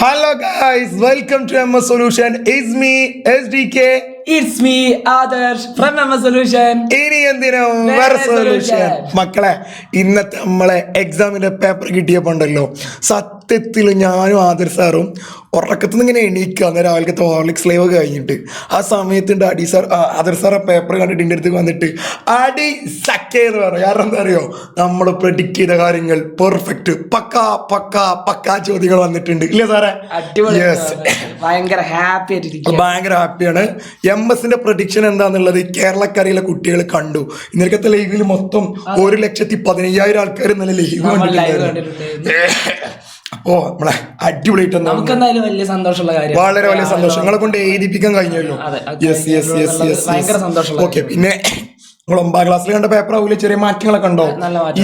Hello guys, welcome to MS Solution. It's me, SDK. It's me, Adarsh from MS Solution. ഇനി എന്തിനോ വേറെ solution. മക്കളെ, ഇന്നത്തെ നമ്മളെ എക്സാമിന്റെ പേപ്പർ കിട്ടിയപ്പോണ്ടല്ലോ, സത്യത്തിൽ ഞാനും ആദർശ് സാറും ഉറക്കത്തിൽ നിന്ന് ഇങ്ങനെ എണീക്കുക അന്നേരം രാവിലത്തെ ഹോർലിക്സ് ലൈവ് കഴിഞ്ഞിട്ട് ആ സമയത്തുണ്ട് ആദർശ് സാർ ആ പേപ്പർ കണ്ടിട്ട് എൻ്റെ അടുത്ത് വന്നിട്ട് അടി സക്കേ എന്ന് പറഞ്ഞു. കാരണം എന്താ അറിയോ, നമ്മൾ പ്രഡിക്റ്റ് ചെയ്ത കാര്യങ്ങൾ പെർഫെക്റ്റ് പക്കാ ചോദ്യങ്ങൾ വന്നിട്ടുണ്ട് ഇല്ലേ സാറേ? ഭയങ്കര ഹാപ്പി ആയിട്ടിരിക്കും, ഭയങ്കര ഹാപ്പിയാണ്. MS-ന്റെ പ്രഡിക്ഷൻ എന്താന്നുള്ളത് കേരളക്കരയിലെ കുട്ടികൾ കണ്ടു. ഇന്നലത്തെ ലൈവിൽ മൊത്തം 1,15,000 ആൾക്കാർ ഇന്നലെ ലൈവ് കണ്ടിട്ടുണ്ടായിരുന്നു. അപ്പോ നമ്മളെ അടിപൊളിയായിട്ട് വലിയ സന്തോഷമുള്ള കാര്യം, വളരെ വലിയ സന്തോഷം. നിങ്ങളെ കൊണ്ട് എഴുതിപ്പിക്കാൻ കഴിഞ്ഞല്ലോ. ഓക്കെ, പിന്നെ നിങ്ങൾ 9ാം ക്ലാസ്സിൽ കണ്ട പേപ്പർ ആവൂല, ചെറിയ മാറ്റങ്ങളൊക്കെ ഉണ്ടോ?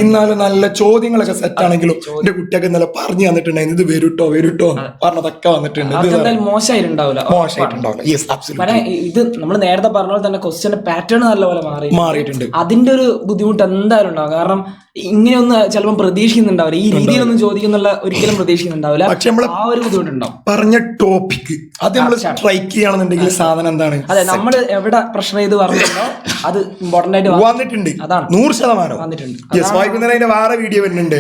ഇന്നാലും നല്ല ചോദ്യങ്ങളൊക്കെ സെറ്റ് ആണെങ്കിലും എന്റെ കുട്ടിയൊക്കെ ഇന്നലെ പറഞ്ഞു തന്നിട്ടുണ്ടായിരുന്നു, ഇത് വരൂട്ടോ പറഞ്ഞതൊക്കെ വന്നിട്ടുണ്ട്. മോശമായിട്ടുണ്ടാവില്ല. ഇത് നമ്മൾ നേരത്തെ പറഞ്ഞ പോലെ തന്നെ ക്വസ്റ്റ്യന്റെ പാറ്റേൺ നല്ലപോലെ മാറിയിട്ടുണ്ട്. അതിന്റെ ഒരു ബുദ്ധിമുട്ട് എന്തായാലും ഉണ്ടാവും. കാരണം ഇങ്ങനെയൊന്നും ചിലപ്പോൾ പ്രതീക്ഷിക്കുന്നുണ്ടാവില്ല, ഈ രീതിയിലൊന്നും ചോദിക്കുന്നുള്ള ഒരിക്കലും പ്രതീക്ഷിക്കുന്നുണ്ടാവില്ല. പക്ഷെ നമ്മൾ ആ ഒരു ബുദ്ധിമുട്ടുണ്ടാവും. പറഞ്ഞ ടോപ്പിക് അത് നമ്മൾ സ്ട്രൈക്ക് ചെയ്യണമെന്നുണ്ടെങ്കിൽ സാധനം എന്താണ്? അതെ, നമ്മൾ എവിടെ പ്രശ്നം ചെയ്ത് പറഞ്ഞോ അത് ഇമ്പോർട്ടന്റ് ആയിട്ട് വന്നിട്ടുണ്ട്. 100% വന്നിട്ടുണ്ട്. വൈകുന്നേരം അതിന്റെ വേറെ വീഡിയോ വരുന്നുണ്ട്.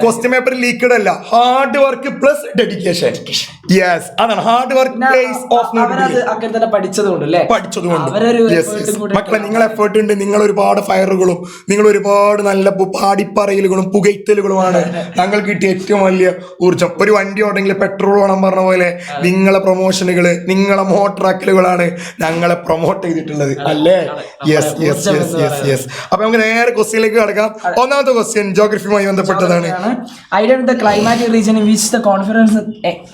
ക്വസ്റ്റ്യൻ പേപ്പർ ലീക്ക്ഡ് അല്ല, hard work plus dedication. Yes, അതാണ് ഹാർഡ് വർക്ക് ബേസ് ഓഫ് പഠിച്ചതുകൊണ്ട്. മക്കളെ, നിങ്ങൾ എഫേർട്ട് ഉണ്ട്, നിങ്ങൾ ഒരുപാട് ഫയറുകളും നിങ്ങൾ ഒരുപാട് നല്ല പാടിപ്പറയലുകളും പുകയ്ത്തലുകളുമാണ് ഞങ്ങൾക്ക് കിട്ടിയ ഏറ്റവും വലിയ ഊർജം. ഒരു വണ്ടി ഓടെങ്കിൽ പെട്രോൾ വേണം പറഞ്ഞ പോലെ നിങ്ങളെ പ്രൊമോഷനുകള്, നിങ്ങളെ മോട്ടറാക്കലുകളാണ് ഞങ്ങളെ പ്രൊമോട്ട് ചെയ്തിട്ടുള്ളത് അല്ലേ? യെസ്. അപ്പൊ നമുക്ക് നേരെ ക്വസ്റ്റ്യനിലേക്ക് കടക്കാം. ഒന്നാമത്തെ ക്വസ്റ്റ്യൻ ജോഗ്രഫിയുമായി ബന്ധപ്പെട്ടതാണ്. Identify the climatic region in which the confidence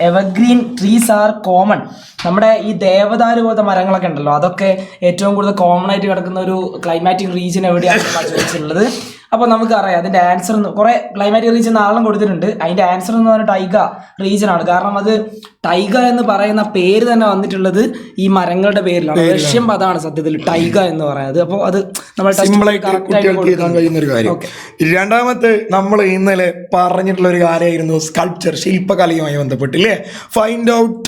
evergreen trees are common. നമ്മുടെ ഈ ദേവദാരു പോലത്തെ മരങ്ങളൊക്കെ ഉണ്ടല്ലോ, അതൊക്കെ ഏറ്റവും കൂടുതൽ കോമൺ ആയിട്ട് കിടക്കുന്ന ഒരു ക്ലൈമാറ്റിക് റീജിയൻ എവിടെയാണ് ചോദിച്ചിട്ടുള്ളത്. അപ്പോൾ നമുക്കറിയാം അതിന്റെ ആൻസർ. കുറെ ക്ലൈമാറ്റിക് റീജിയൻ നാളെ കൊടുത്തിട്ടുണ്ട്. അതിന്റെ ആൻസർ എന്ന് പറഞ്ഞാൽ ടൈഗ റീജിയൻ ആണ്. കാരണം അത് ടൈഗ എന്ന് പറയുന്ന പേര് തന്നെ വന്നിട്ടുള്ളത് ഈ മരങ്ങളുടെ പേരിലാണ്. റഷ്യൻ പദമാണ് സത്യത്തിൽ ടൈഗ എന്ന് പറയുന്നത്. അപ്പോൾ അത് നമ്മൾ കുട്ടികൾക്ക് എഴുതാൻ കഴിയുന്ന ഒരു കാര്യം. രണ്ടാമത്തെ നമ്മൾ ഇന്നലെ പറഞ്ഞിട്ടുള്ള ഒരു കാര്യമായിരുന്നു സ്കൾപ്ചർ, ശില്പകലയുമായി ബന്ധപ്പെട്ടില്ലേ? Find out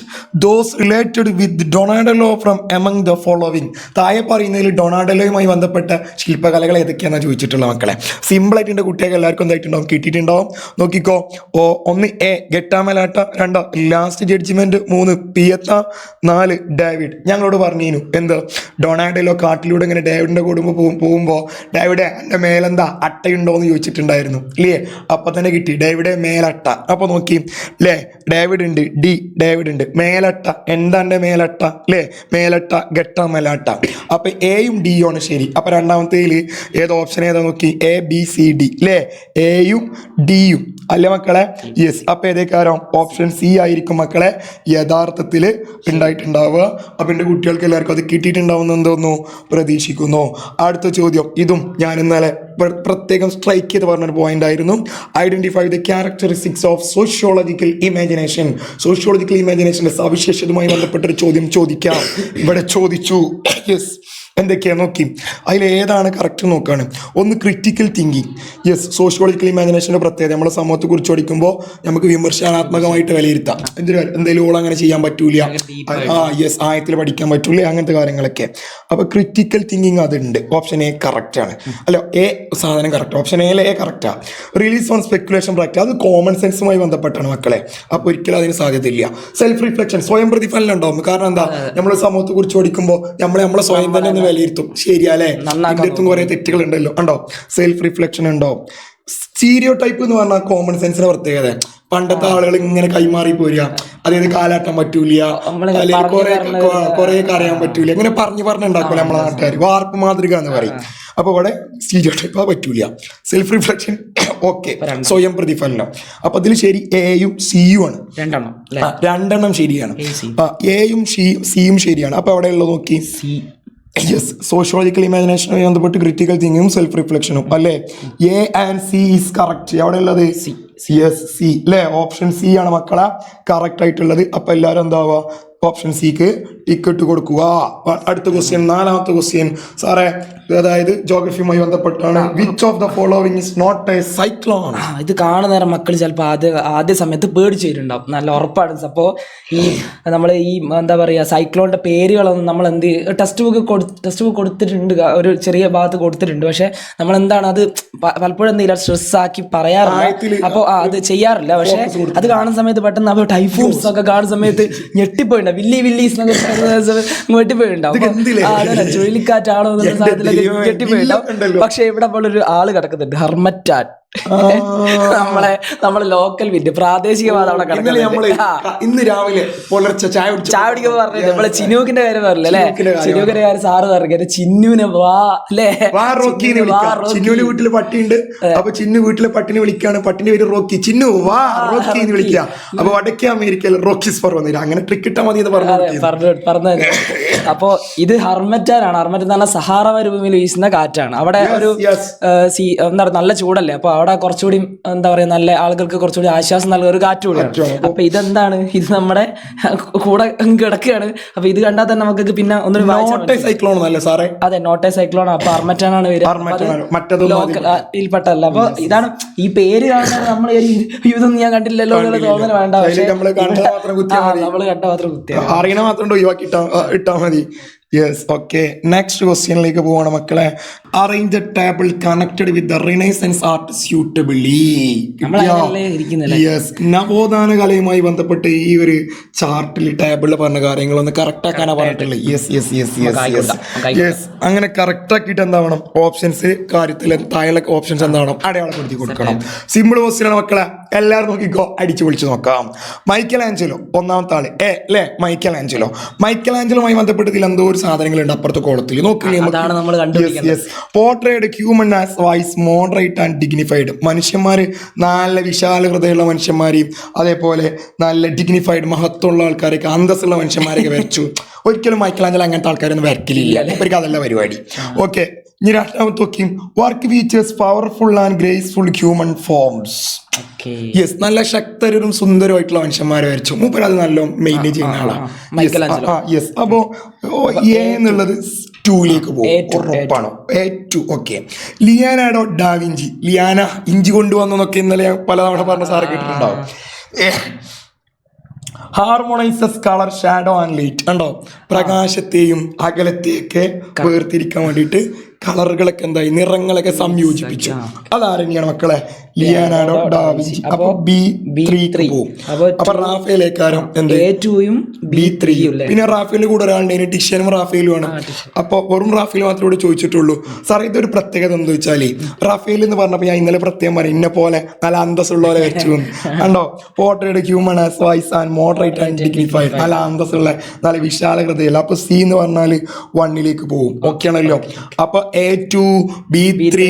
those related with Donatello from among the following. താഴെ പറയുന്നതിൽ ഡൊണാഡലോയുമായി ബന്ധപ്പെട്ട ശില്പകലകൾ ഏതൊക്കെയാണെന്ന് ചോദിച്ചിട്ടുള്ള മക്കളെ. സിമ്പിളായിട്ട് എൻ്റെ കുട്ടികൾക്ക് എല്ലാവർക്കും എന്തായിട്ടുണ്ടാവും, കിട്ടിയിട്ടുണ്ടാവും. നോക്കിക്കോ. 1 എ ഗെട്ടാമലാട്ട, 2 ലാസ്റ്റ് ജഡ്ജ്മെന്റ്, 3 പിയത്ത, 4 ഡേവിഡ്. ഞങ്ങളോട് പറഞ്ഞു എന്ത്, ഡൊണാഡലോ കാട്ടിലൂടെ ഇങ്ങനെ ഡേവിഡിന്റെ കൂടുമ്പോൾ പോകുമ്പോൾ ഡേവിഡ് എൻ്റെ മേലെന്താ അട്ടയുണ്ടോ എന്ന് ചോദിച്ചിട്ടുണ്ടായിരുന്നു ഇല്ലേ? അപ്പൊ തന്നെ കിട്ടി ഡേവിഡ് മേലട്ട. അപ്പൊ നോക്കി അല്ലേ, ഡേവിഡ് ഉണ്ട്, ഡേവിഡ് ഉണ്ട്, മേലട്ട എന്താ എൻ്റെ മേലട്ട അല്ലേ? മേലട്ട ഗെട്ടാമലാട്ട. അപ്പൊ എയും ഡിയും ആണ് ശരി. അപ്പൊ രണ്ടാമത്തേൽ ഏത് ഓപ്ഷൻ ഏതാ നോക്കി, ABCD അല്ലേ? എയും ഡിയും അല്ലേ മക്കളെ? യെസ്. അപ്പൊ ഏതേക്കാരോ ഓപ്ഷൻ സി ആയിരിക്കും മക്കളെ യഥാർത്ഥത്തിൽ ഉണ്ടായിട്ടുണ്ടാവുക. അപ്പൊ എൻ്റെ കുട്ടികൾക്ക് എല്ലാവർക്കും അത് കിട്ടിയിട്ടുണ്ടാവുന്ന എന്തോന്നു പ്രതീക്ഷിക്കുന്നു. അടുത്ത ചോദ്യം, ഇതും ഞാൻ ഇന്നലെ പ്രത്യേകം സ്ട്രൈക്ക് ചെയ്ത് പറഞ്ഞൊരു പോയിന്റ് ആയിരുന്നു. Identify the characteristics of sociological imagination. Sociological ഇമാജിനേഷന്റെ സവിശേഷതയുമായി ബന്ധപ്പെട്ടൊരു ചോദ്യം ചോദിക്കാം. ഇവിടെ ചോദിച്ചു. യെസ്, എന്തൊക്കെയാ നോക്കി, അതിൽ ഏതാണ് കറക്റ്റ് നോക്കുകയാണ്. ഒന്ന് ക്രിറ്റിക്കൽ തിങ്കിങ്. യെസ്, സോഷ്യോളജിക്കൽ ഇമാജിനേഷൻ്റെ പ്രത്യേകത നമ്മളെ സമൂഹത്തെ കുറിച്ച് പഠിക്കുമ്പോൾ നമുക്ക് വിമർശനാത്മകമായിട്ട് വിലയിരുത്താം. എന്തെങ്കിലും ഓൾ അങ്ങനെ ചെയ്യാൻ പറ്റൂല, യെസ് ആയത്തിൽ പഠിക്കാൻ പറ്റൂല, അങ്ങനത്തെ കാര്യങ്ങളൊക്കെ. അപ്പോൾ ക്രിറ്റിക്കൽ തിങ്കിങ് അതുണ്ട്. ഓപ്ഷൻ എ കറക്റ്റ് ആണ്. അല്ല, എ സാധനം correct. Option A correct. Release on speculation practice, അത് കോമൺ സെൻസുമായി ബന്ധപ്പെട്ടാണ് മക്കളെ. അപ്പോൾ ഒരിക്കലും അതിന് സാധ്യതയില്ല. സെൽഫ് റിഫ്ലക്ഷൻ, സ്വയം പ്രതിഫലനം ഉണ്ടാവും. കാരണം എന്താ, നമ്മൾ സമൂഹത്തെ കുറിച്ച് പഠിക്കുമ്പോൾ നമ്മളെ സ്വയം തന്നെ ഒന്ന് വിലയിരുത്തും. ശരിയല്ലേ? ഇതിലും കുറെ തെറ്റുകൾ ഉണ്ടല്ലോ, ഉണ്ടോ? സെൽഫ് റിഫ്ലക്ഷൻ ഉണ്ടോ? സ്റ്റീരിയോ ടൈപ്പ് എന്ന് പറഞ്ഞാൽ കോമൺ സെൻസിന്റെ പ്രത്യേകത. പണ്ടത്തെ ആളുകൾ ഇങ്ങനെ കൈമാറി പോരുക, അതായത് കാലാട്ടാൻ പറ്റൂല, അല്ലെങ്കിൽ കുറെ അറിയാൻ പറ്റൂല, ഇങ്ങനെ പറഞ്ഞുണ്ടാക്കൂല നമ്മളെ നാട്ടുകാർ. വാർപ്പ് മാതൃക എന്ന് പറയും. അപ്പൊ ഇവിടെ സ്റ്റീരിയോ ടൈപ്പ് പറ്റൂല. സെൽഫ് റിഫ്ലക്ഷൻ ഓക്കെ, സ്വയം പ്രതിഫലനം. അപ്പൊ അതിൽ ശരി എയും സിയും ആണ്. രണ്ടെണ്ണം ശരിയാണ്. എയും സിയും ശരിയാണ്. അപ്പൊ അവിടെ ഉള്ളത് നോക്കി, യെസ്, സോഷ്യോളജിക്കൽ ഇമാജിനേഷനുമായി ബന്ധപ്പെട്ട് ക്രിറ്റിക്കൽ തിങ്കിങ്ങും സെൽഫ് റിഫ്ലക്ഷനും അല്ലേ? A and C is correct. അവിടെ ഉള്ളത് യെസ് സി അല്ലേ? ഓപ്ഷൻ സി ആണ് മക്കളെ കറക്റ്റ് ആയിട്ടുള്ളത്. അപ്പൊ എല്ലാവരും എന്താവുക, ഓപ്ഷൻ സിക്ക് ടിക്കറ്റ് കൊടുക്കുക. അടുത്ത ക്വസ്റ്റ്യൻ, നാലാമത്തെ ക്വസ്റ്റ്യൻ സാറേ, അതായത് ജോഗ്രഫിയുമായി ബന്ധപ്പെട്ടാണ്. Which of the following is not a cyclone? ഇത് കാണുന്ന നേരം മക്കൾ ചിലപ്പോൾ ആദ്യ സമയത്ത് പേടിച്ചു വരുന്നുണ്ടാവും, നല്ല ഉറപ്പാണ്. അപ്പോൾ ഈ നമ്മൾ ഈ എന്താ പറയുക സൈക്ലോണിന്റെ പേരുകളൊന്നും നമ്മൾ ടെക്സ്റ്റ് ബുക്ക് കൊടുത്തിട്ടുണ്ട്, ഒരു ചെറിയ ഭാഗത്ത് കൊടുത്തിട്ടുണ്ട്. പക്ഷെ നമ്മൾ എന്താണ് അത് പലപ്പോഴും എന്തെങ്കിലും സ്ട്രെസ് ആക്കി പറയാറില്ല, അപ്പോൾ അത് ചെയ്യാറില്ല. പക്ഷെ അത് കാണുന്ന സമയത്ത് പെട്ടെന്ന് അപ്പോൾ ടൈഫൂൺസ് ഒക്കെ കാണുന്ന സമയത്ത് ഞെട്ടിപ്പോയിണ്ടാവും, വില്ലീസ് ഞെട്ടിപ്പോയിണ്ടാവും, ചുഴലിക്കാറ്റാണോ എന്നുള്ള സാധനത്തിലൊക്കെ ഞെട്ടിപ്പോയിണ്ടാവും. പക്ഷെ ഇവിടെ അപ്പോൾ ഒരു ആള് കിടക്കുന്നുണ്ട്, ഹെർമറ്റാൻ. നമ്മളെ ലോക്കൽ വിറ്റ് പ്രാദേശികവാദം അവിടെ കിടക്കുന്നത്. ഇന്ന് രാവിലെ പുലർച്ചെ ചായ കുടിക്കുമ്പോ പറഞ്ഞു നമ്മളെ ചിന്നൂക്കിന്റെ കാര്യം പറഞ്ഞില്ലേ അല്ലെ, ചിന്നൂക്കിന്റെ കാര്യം സാറ് പറഞ്ഞു ചിന്നുവിനെ വാ അല്ലേ, ചിന്നുവിന്റെ വീട്ടില് പട്ടിയുണ്ട്. അപ്പൊ ചിന്നു വീട്ടിലെ പട്ടിനെ വിളിക്കാണ്, പട്ടിന്റെ പേര് റോക്കി, ചിന്നു വാ റോക്കി എന്ന് വിളിക്കുക. അപ്പൊ വടക്കേ അമേരിക്കയിൽ റോക്കിസ് ഫർ വന്നില്ല, അങ്ങനെ ട്രിക്ക് ഇട്ടാ മതി എന്ന് പറഞ്ഞു. അപ്പൊ ഇത് ഹെർമറ്റാനാണ്. ഹെർമറ്റ് എന്ന് പറഞ്ഞാൽ സഹാറ മരുഭൂമിയിൽ വീശുന്ന കാറ്റാണ്. അവിടെ ഒരു എന്താ പറയുക നല്ല ചൂടല്ലേ, അപ്പൊ അവിടെ കുറച്ചുകൂടി എന്താ പറയാ നല്ല ആളുകൾക്ക് കുറച്ചുകൂടി ആശ്വാസം നൽകുന്ന ഒരു കാറ്റ് കൂടിയാണ്. അപ്പൊ ഇതെന്താണ്, ഇത് നമ്മുടെ കൂടെ കിടക്കുകയാണ്. അപ്പൊ ഇത് കണ്ടാൽ തന്നെ നമുക്ക് പിന്നെ ഒന്നും സൈക്ലോൺ അല്ലേ സാറേ? അതെ, നോട്ട് എ സൈക്ലോൺ. അപ്പൊ ഹെർമറ്റാനാണ് ലോക്കൽപ്പെട്ടല്ല. അപ്പൊ ഇതാണ് ഈ പേര് കാണുന്നത്. നമ്മൾ ഇതൊന്നും ഞാൻ കണ്ടില്ലല്ലോ എന്നുള്ള തോന്നൽ വേണ്ട, പക്ഷെ നമ്മള് കണ്ട മാത്രം കുത്തിയ അറിയണ മാത്രം ഒഴിവാക്കി ഇട്ടാ മതി. Yes, okay. നെക്സ്റ്റ് ക്വസ്റ്റ്യനിലേക്ക് പോവാണ് മക്കളെ. Arrange A table connected with the renaissance art suitably. Yes, നവോത്ഥാന കലയുമായി ബന്ധപ്പെട്ട് ഈ ഒരു ചാർട്ടിൽ ടേബിളിൽ പറഞ്ഞ കാര്യങ്ങളൊന്ന് കറക്റ്റ് ആക്കാനാ പറഞ്ഞിട്ടുള്ളത്. യെസ്, അങ്ങനെ കറക്റ്റ് ആക്കിയിട്ട് എന്താവണം, ഓപ്ഷൻസ് കാര്യത്തിൽ താഴെ ഓപ്ഷൻസ് എന്താവണം അടയാളപ്പെടുത്തി കൊടുക്കണം. സിമ്പിൾ ക്വസ്റ്റ്യൻ ആണ് മക്കളെ, എല്ലാവരും നോക്കിക്കോ, അടിച്ചു പൊളിച്ച് നോക്കാം. മൈക്കൽ ആഞ്ചലോ ഒന്നാമത്തെ ആള് അല്ലേ, മൈക്കൽ ആഞ്ചലോമായി ബന്ധപ്പെട്ട് ഇതിൽ എന്തോ സാധനങ്ങളുണ്ട് അപ്പുറത്തെ കോളത്തിൽ നോക്കില്ലേ. Portrait human as wise moderate and dignified. മനുഷ്യന്മാര് നല്ല വിശാല ഹൃദയമുള്ള മനുഷ്യന്മാരെയും അതേപോലെ നല്ല ഡിഗ്നിഫൈഡ് മഹത്വമുള്ള ആൾക്കാരൊക്കെ അന്തസ്സുള്ള മനുഷ്യന്മാരൊക്കെ വരച്ചു. ഒരിക്കലും മൈക്കലാഞ്ചലോ അങ്ങനത്തെ ആൾക്കാരൊന്നും വരക്കില്ല, അവർക്ക് അതല്ല പരിപാടി. ഓക്കെ, ഇനി രണ്ടാമത്തെ നോക്കിയും work features powerful and graceful human forms. Yes, നല്ല ശക്തരും സുന്ദരമായിട്ടുള്ള മനുഷ്യന്മാരെ വരച്ചു. മൂപ്പർ അത് നല്ല മെയിൻറ്റെയിൻ ചെയ്യുന്ന ആളാണ്. യെസ്, അപ്പോ എ എന്നുള്ളത് 2ലേക്ക് പോകും, ഉറപ്പാണോ? A2. Okay, Leonardo da Vinci. ലിയാന ഇഞ്ചി കൊണ്ടുവന്നൊക്കെ ഇന്നലെ പലതവണ പറഞ്ഞ സാറ് കേട്ടിട്ടുണ്ടാവും. ഹാർമോണൈസസ് കളർ ഷാഡോ ആൻഡ് ലൈറ്റ്. കണ്ടോ, പ്രകാശത്തെയും അകലത്തെയൊക്കെ വേർതിരിക്കാൻ വേണ്ടിയിട്ട് കളറുകളൊക്കെ എന്തായി നിറങ്ങളൊക്കെ സംയോജിപ്പിച്ചു. അതാരെയാണ് മക്കളെ? Leonardo da Vinci. അപ്പൊ B3 പോകും. അപ്പൊ റാഫേലേക്കാരം എന്ത് B3. പിന്നെ റാഫേലിന്റെ കൂടെ ഒരാളുടെ ടിഷ്യനും റാഫേലും ആണ്. അപ്പൊ വെറും റാഫേൽ മാത്രമേ ഇവിടെ ചോദിച്ചിട്ടുള്ളൂ. സാർ ഇതൊരു പ്രത്യേകത എന്താ വെച്ചാല്, റാഫേൽ എന്ന് പറഞ്ഞപ്പോ ഞാൻ ഇന്നലെ പ്രത്യേകം പറയും ഇന്നെ പോലെ നല്ല അന്തസ്സുള്ളവരെ വെച്ചു കണ്ടോ. Portrait human as wise and moderate and dignified, നല്ല അന്തസ്സുള്ള നല്ല വിശാല ഹൃദയം. അപ്പൊ C എന്ന് പറഞ്ഞാല് 1ലേക്ക് പോകും. ഓക്കെ ആണല്ലോ. അപ്പൊ A2 B3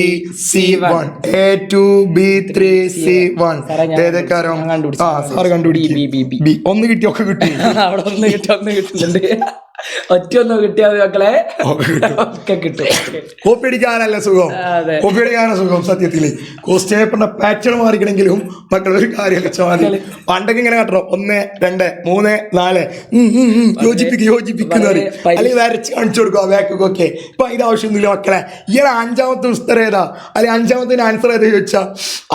C1 A2 B3 C1 ഏതൊക്കെയാരും sir കണ്ടുപിടിക്കും. ഒന്ന് കിട്ടിയൊക്കെ കിട്ടി, അവിടെ ഒന്ന് കിട്ടുന്നുണ്ട്. ഒറ്റ ഒന്നും കിട്ടിയാൽ മക്കളെ ഒക്കെ കിട്ടും. കോപ്പി അടിക്കാനല്ല സുഖം, കോപ്പി അടിക്കാനാ സുഖം. സത്യത്തില് ക്വസ്റ്റ്യൻ പേപ്പറിന്റെ പാറ്റേൺ മാറിക്കണമെങ്കിലും മക്കൾ ഒരു കാര്യം വെച്ചാൽ മതി. പണ്ടൊക്കെ ഇങ്ങനെ കാട്ടണം 1 2 3 4 യോജിപ്പിക്കുന്ന അല്ലെങ്കിൽ വരച്ച് കാണിച്ചു കൊടുക്കുക ബാക്കൊക്കെ. ഇപ്പൊ അതിന്റെ ആവശ്യമൊന്നുമില്ല മക്കളെ. ഈയിടെ 5ാമത്തെ ഉത്തരം ഏതാ അല്ലെങ്കിൽ 5ാമത്തെ ആൻസർ ഏതാ ചോദിച്ചാ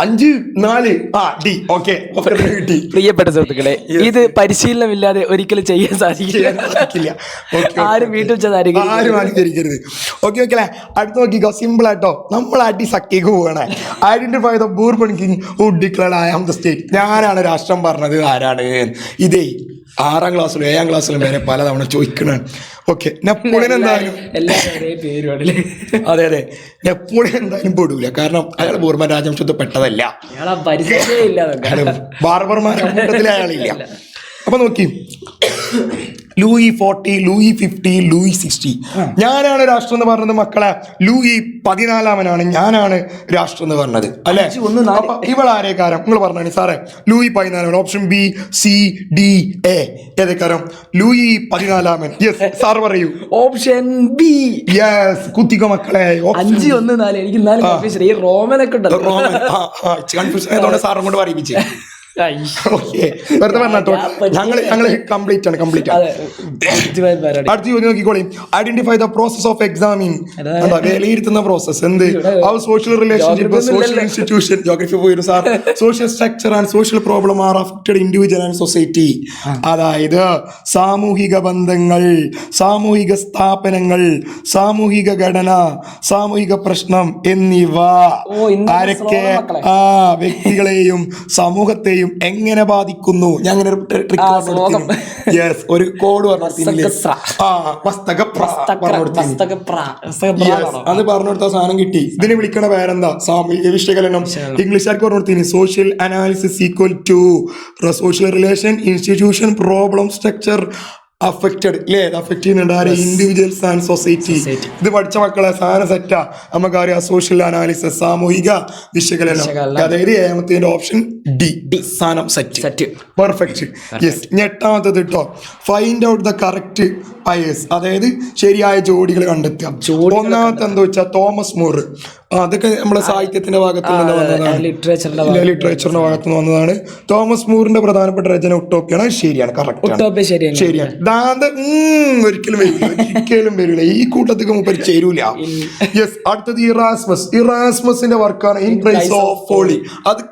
5 4 D. ഓക്കെ, കിട്ടി. പ്രിയപ്പെട്ട സുഹൃത്തുക്കളെ, ഇത് പരിശീലനമില്ലാതെ ഒരിക്കലും ചെയ്യാൻ സാധിക്കില്ല. ആരും വീട്ടിൽ വെച്ചതായിരിക്കും, ആരും അനുകരിക്കരുത്. ഓക്കെ ഓക്കെ അല്ലേ. അടുത്ത് നോക്കിക്കോ, സിമ്പിൾ ആയിട്ടോ. നമ്മൾ അടി സക്കിക്ക് പോവാണ്. Identify the Bourbon king who declared I am the state. ഞാനാണ് രാഷ്ട്രം പറഞ്ഞത് ആരാണ്? ഇതേ 6ാം ക്ലാസ്സിലും 7ാം ക്ലാസ്സിലും വരെ പലതവണ ചോദിക്കണം. ഓക്കെ, നെപ്പോളിയൻ എന്തായാലും അതെ നെപ്പോളിയൻ എന്തായാലും പെടൂല, കാരണം അയാൾ ബൂർബൻ രാജവംശത്തിൽ പെട്ടതല്ല, ബാർബർമാരുടെ കൂട്ടത്തിലെ അയാളില്ല. അപ്പൊ നോക്കി, ലൂയി 40 ലൂയി 50 ലൂയി 60. ഞാനാണ് രാഷ്ട്രം എന്ന് പറഞ്ഞത് മക്കളെ. ലൂയി 14 ഞാനാണ് രാഷ്ട്രം എന്ന് പറഞ്ഞത് അല്ലെ. ഇവളാരേക്കാരം നിങ്ങൾ പറഞ്ഞു സാറേ? Louis 14. Option B C D A ഏതേക്കാരം? ലൂയി 14. യെസ്, സാർ പറയൂ. Option B. യെസ്, കുത്തിക്കോ മക്കളെ. 5 1 4. എനിക്ക് റോമനൊക്കെ കൺഫ്യൂഷൻ ആയതുകൊണ്ട് സാറും കൊണ്ട് പറയിപ്പിച്ചേ. ഓക്കെ വെറുതെ പറഞ്ഞോ, ഞങ്ങള് കംപ്ലീറ്റ് ആണ്. അടുത്ത ചോദ്യം നോക്കിക്കോളി. Identify the process of examining. വിലയിരുത്തുന്ന പ്രോസസ് എന്ത്? How social relationship, social institution, geography പോയിരുന്നു sir, social structure and social problem are affected individual and society. അതായത് സാമൂഹിക ബന്ധങ്ങൾ, സാമൂഹിക സ്ഥാപനങ്ങൾ, സാമൂഹിക ഘടന, സാമൂഹിക പ്രശ്നം എന്നിവ ആരൊക്കെ വ്യക്തികളെയും സമൂഹത്തെയും എങ്ങനെ ബാധിക്കുന്നു? ഞാൻ അങ്ങനെ ഒരു കോഡ് അത് പറഞ്ഞു കൊടുത്ത സാധനം കിട്ടി. ഇതിന് വിളിക്കണ പേരെന്താ? സാമൂഹിക വിശകലനം. ഇംഗ്ലീഷുകാർക്ക് പറഞ്ഞു കൊടുത്തിന് social analysis equal to social relation institution problem structure affected അല്ലേ? അഫക്ട് ചെയ്യുന്നുണ്ട് ആരെ? Individuals and society. ഇത് പഠിച്ച മക്കളെ സാധനം സെറ്റാ. നമുക്കറിയാം സോഷ്യൽ അനാലിസിസ്, സാമൂഹിക വിശകലനം. അതായത് ഏഴാമത്തെ ഓപ്ഷൻ ഡി സാധനം സെറ്റ്. പെർഫെക്റ്റ്. യെസ്. ഇനി എട്ടാമത്തത് കേട്ടോ, find out the correct pairs, അതായത് ശരിയായ ജോഡികൾ കണ്ടെത്തുക. ഒന്നാമത്തെ എന്താ വെച്ചാൽ തോമസ് മൂർ. അതൊക്കെ നമ്മുടെ സാഹിത്യത്തിന്റെ ഭാഗത്ത് നിന്ന് വന്നതാണ്, ലിറ്ററേച്ചറിന്റെ ഭാഗത്ത് നിന്ന് വന്നതാണ്. തോമസ് മൂറിന്റെ പ്രധാനപ്പെട്ട രചന ഉട്ടോപ്പിയാണ്. ശരിയാണ്, കറക്റ്റ്, ശരിയാണ്. ഒരിക്കലും വരില്ല ഈ കൂട്ടത്തിൽ മുമ്പ് ചേരൂല. യെസ്. അടുത്തത് ഇറാസ്മസിന്റെ വർക്കാണ് ഇൻ പ്രൈസ് ഓഫ് ഫോളി. അത്